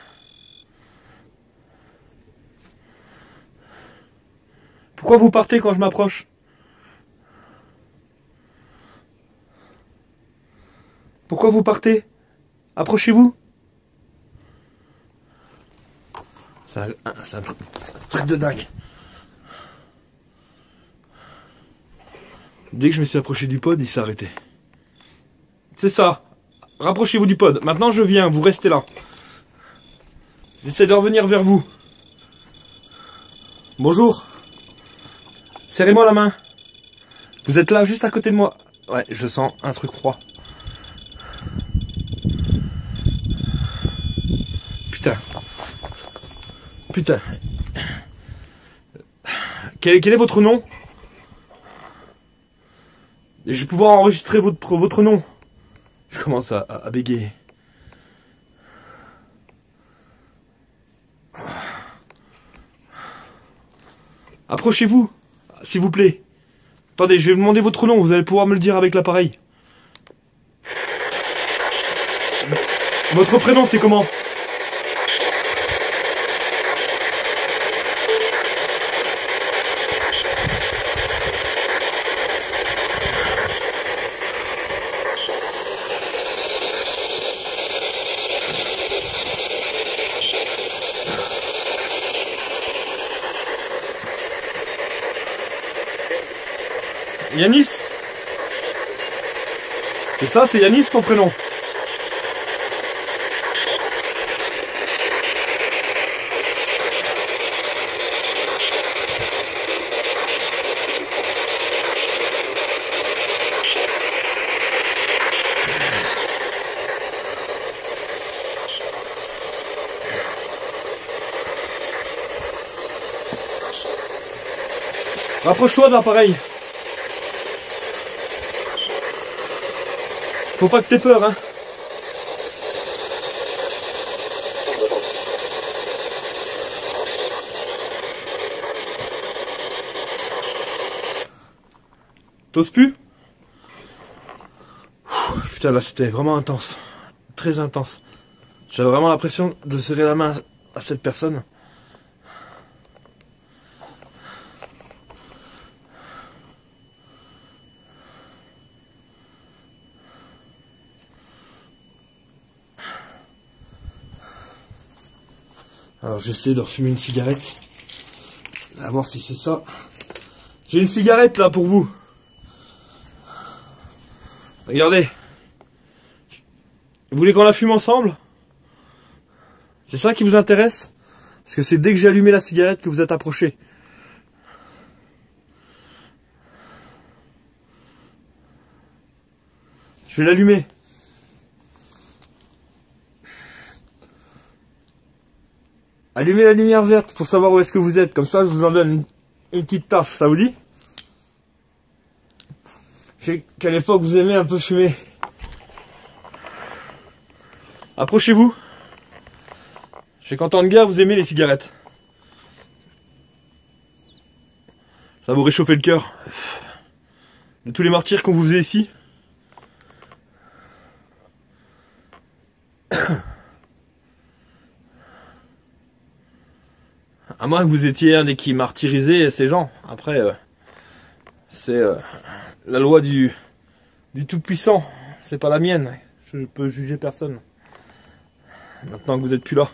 Pourquoi vous partez quand je m'approche? Pourquoi vous partez? Approchez-vous. C'est un truc de dingue. Dès que je me suis approché du pod, il s'est arrêté. C'est ça. Rapprochez-vous du pod. Maintenant je viens, vous restez là. J'essaie de revenir vers vous. Bonjour. Serrez-moi la main. Vous êtes là, juste à côté de moi. Ouais, je sens un truc froid. Putain. Putain. Quel est votre nom? Et je vais pouvoir enregistrer votre nom. Je commence à bégayer. Approchez-vous, s'il vous plaît. Attendez, je vais vous demander votre nom, vous allez pouvoir me le dire avec l'appareil. Votre prénom, c'est comment? Yanis? C'est ça, c'est Yanis ton prénom? Rapproche-toi de l'appareil. Faut pas que t'aies peur, hein. T'oses plus? Putain, là c'était vraiment intense. Très intense. J'avais vraiment l'impression de serrer la main à cette personne. Alors j'essaie de refumer une cigarette. À voir si c'est ça. J'ai une cigarette là pour vous. Regardez. Vous voulez qu'on la fume ensemble? C'est ça qui vous intéresse? Parce que c'est dès que j'ai allumé la cigarette que vous êtes approché. Je vais l'allumer. Allumez la lumière verte pour savoir où est-ce que vous êtes. Comme ça, je vous en donne une petite taf. Ça vous dit? Je sais qu'à l'époque, vous aimez un peu fumer. Approchez-vous. Je sais qu'en temps de guerre, vous aimez les cigarettes. Ça va vous réchauffer le cœur. De tous les martyrs qu'on vous faisait ici. À moins que vous étiez un des qui martyrisait ces gens. Après, c'est la loi du Tout-Puissant. C'est pas la mienne. Je ne peux juger personne. Maintenant que vous n'êtes plus là.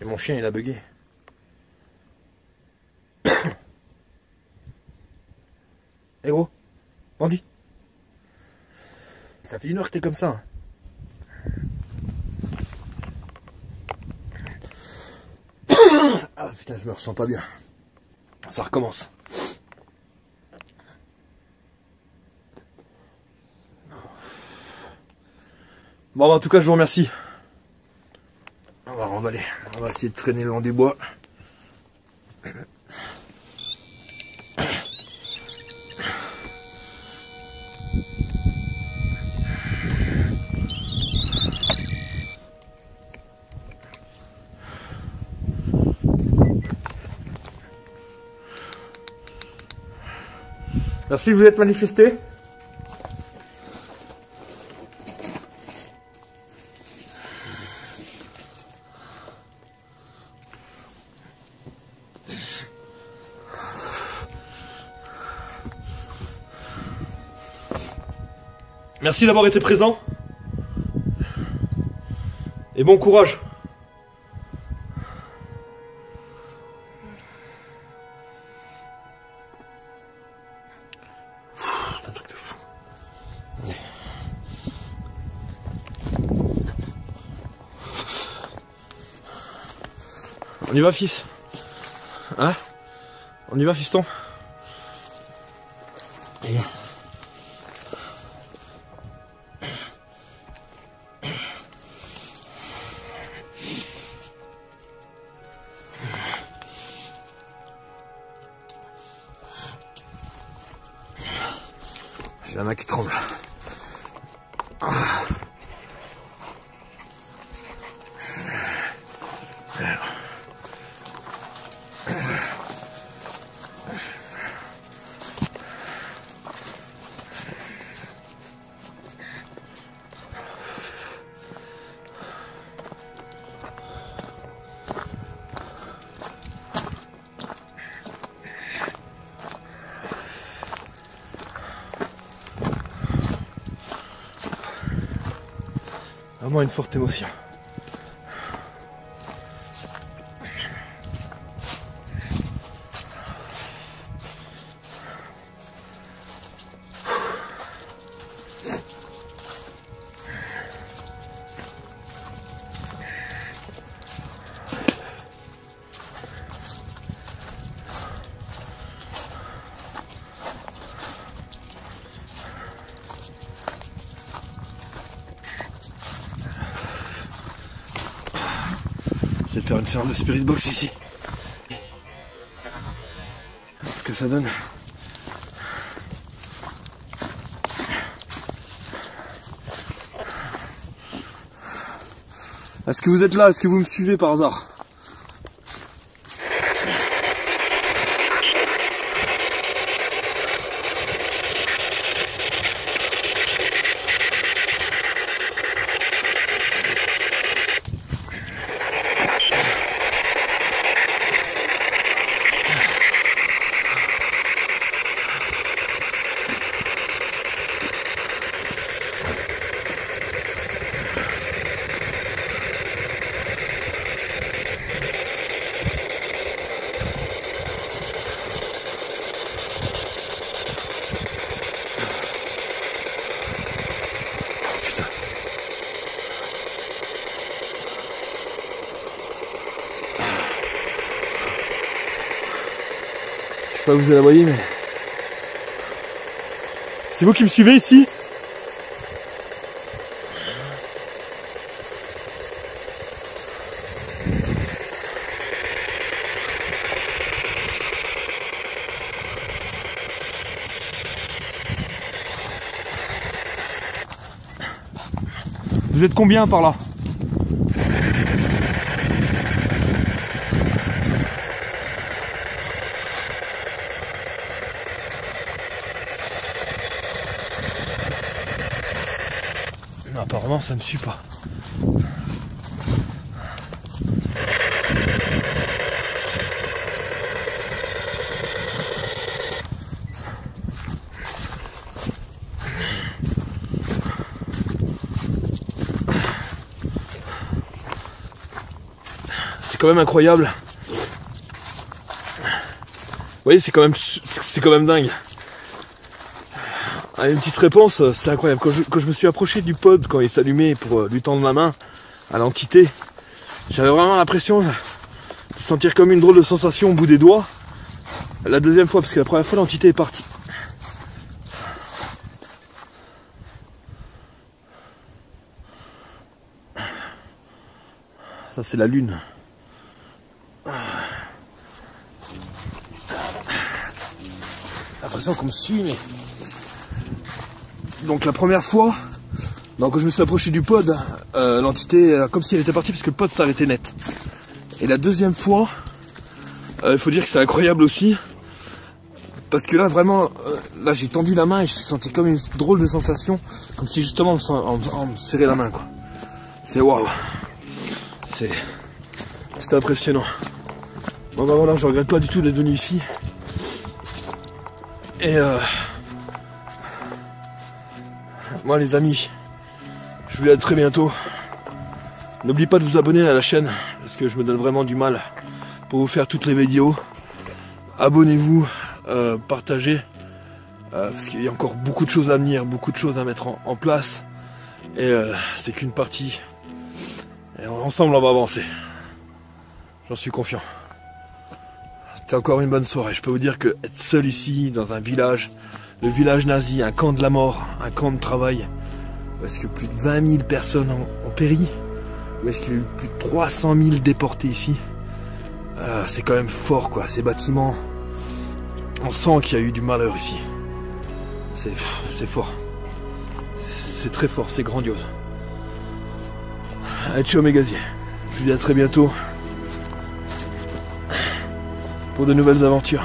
Et mon chien, il a bugué. Eh gros, Andy. Ça fait 1 heure que t'es comme ça. Ah putain, je me ressens pas bien. Ça recommence. Bon, en tout cas, je vous remercie. On va remballer. On va essayer de traîner le long des bois. Merci de vous être manifesté. Merci d'avoir été présent. Et bon courage. C'est un truc de fou. Ouais. On y va, fils? Hein? On y va, fiston? Et... j'ai la main qui tremble. Vraiment une forte émotion. C'est de faire une séance de spirit box ici. Ce que ça donne. Est-ce que vous êtes là? Est-ce que vous me suivez par hasard? Je sais pas, vous la voyez, mais c'est vous qui me suivez ici? Vous êtes combien par là? Apparemment ça me suit pas. C'est quand même incroyable. Vous voyez, c'est quand même dingue. Ah, une petite réponse, c'était incroyable. Quand je me suis approché du pod, quand il s'allumait pour lui tendre ma main à l'entité, j'avais vraiment l'impression de sentir comme une drôle de sensation au bout des doigts. La deuxième fois, parce que la première fois l'entité est partie. Ça c'est la lune. L'impression qu'on me suit, mais... Donc la première fois, quand je me suis approché du pod, l'entité, comme si elle était partie, parce que le pod s'arrêtait net. Et la deuxième fois, il faut dire que c'est incroyable aussi. parce que là vraiment, là j'ai tendu la main et j'ai senti comme une drôle de sensation, comme si justement on me serrait la main quoi. C'est waouh, c'était impressionnant. Bon bah voilà, je regrette pas du tout d'être venu ici. Et moi les amis, je vous dis à très bientôt. N'oubliez pas de vous abonner à la chaîne, parce que je me donne vraiment du mal pour vous faire toutes les vidéos. Abonnez-vous, partagez, parce qu'il y a encore beaucoup de choses à venir, beaucoup de choses à mettre en place. Et c'est qu'une partie. Et ensemble on va avancer. J'en suis confiant. C'était encore une bonne soirée. Je peux vous dire que être seul ici, dans un village, le village nazi, un camp de la mort, un camp de travail, où est-ce que plus de 20 000 personnes ont péri, où est-ce qu'il y a eu plus de 300 000 déportés ici, c'est quand même fort quoi, ces bâtiments, on sent qu'il y a eu du malheur ici. C'est fort, c'est très fort, c'est grandiose. Allez, ciao mes gaziers, je vous dis à très bientôt pour de nouvelles aventures.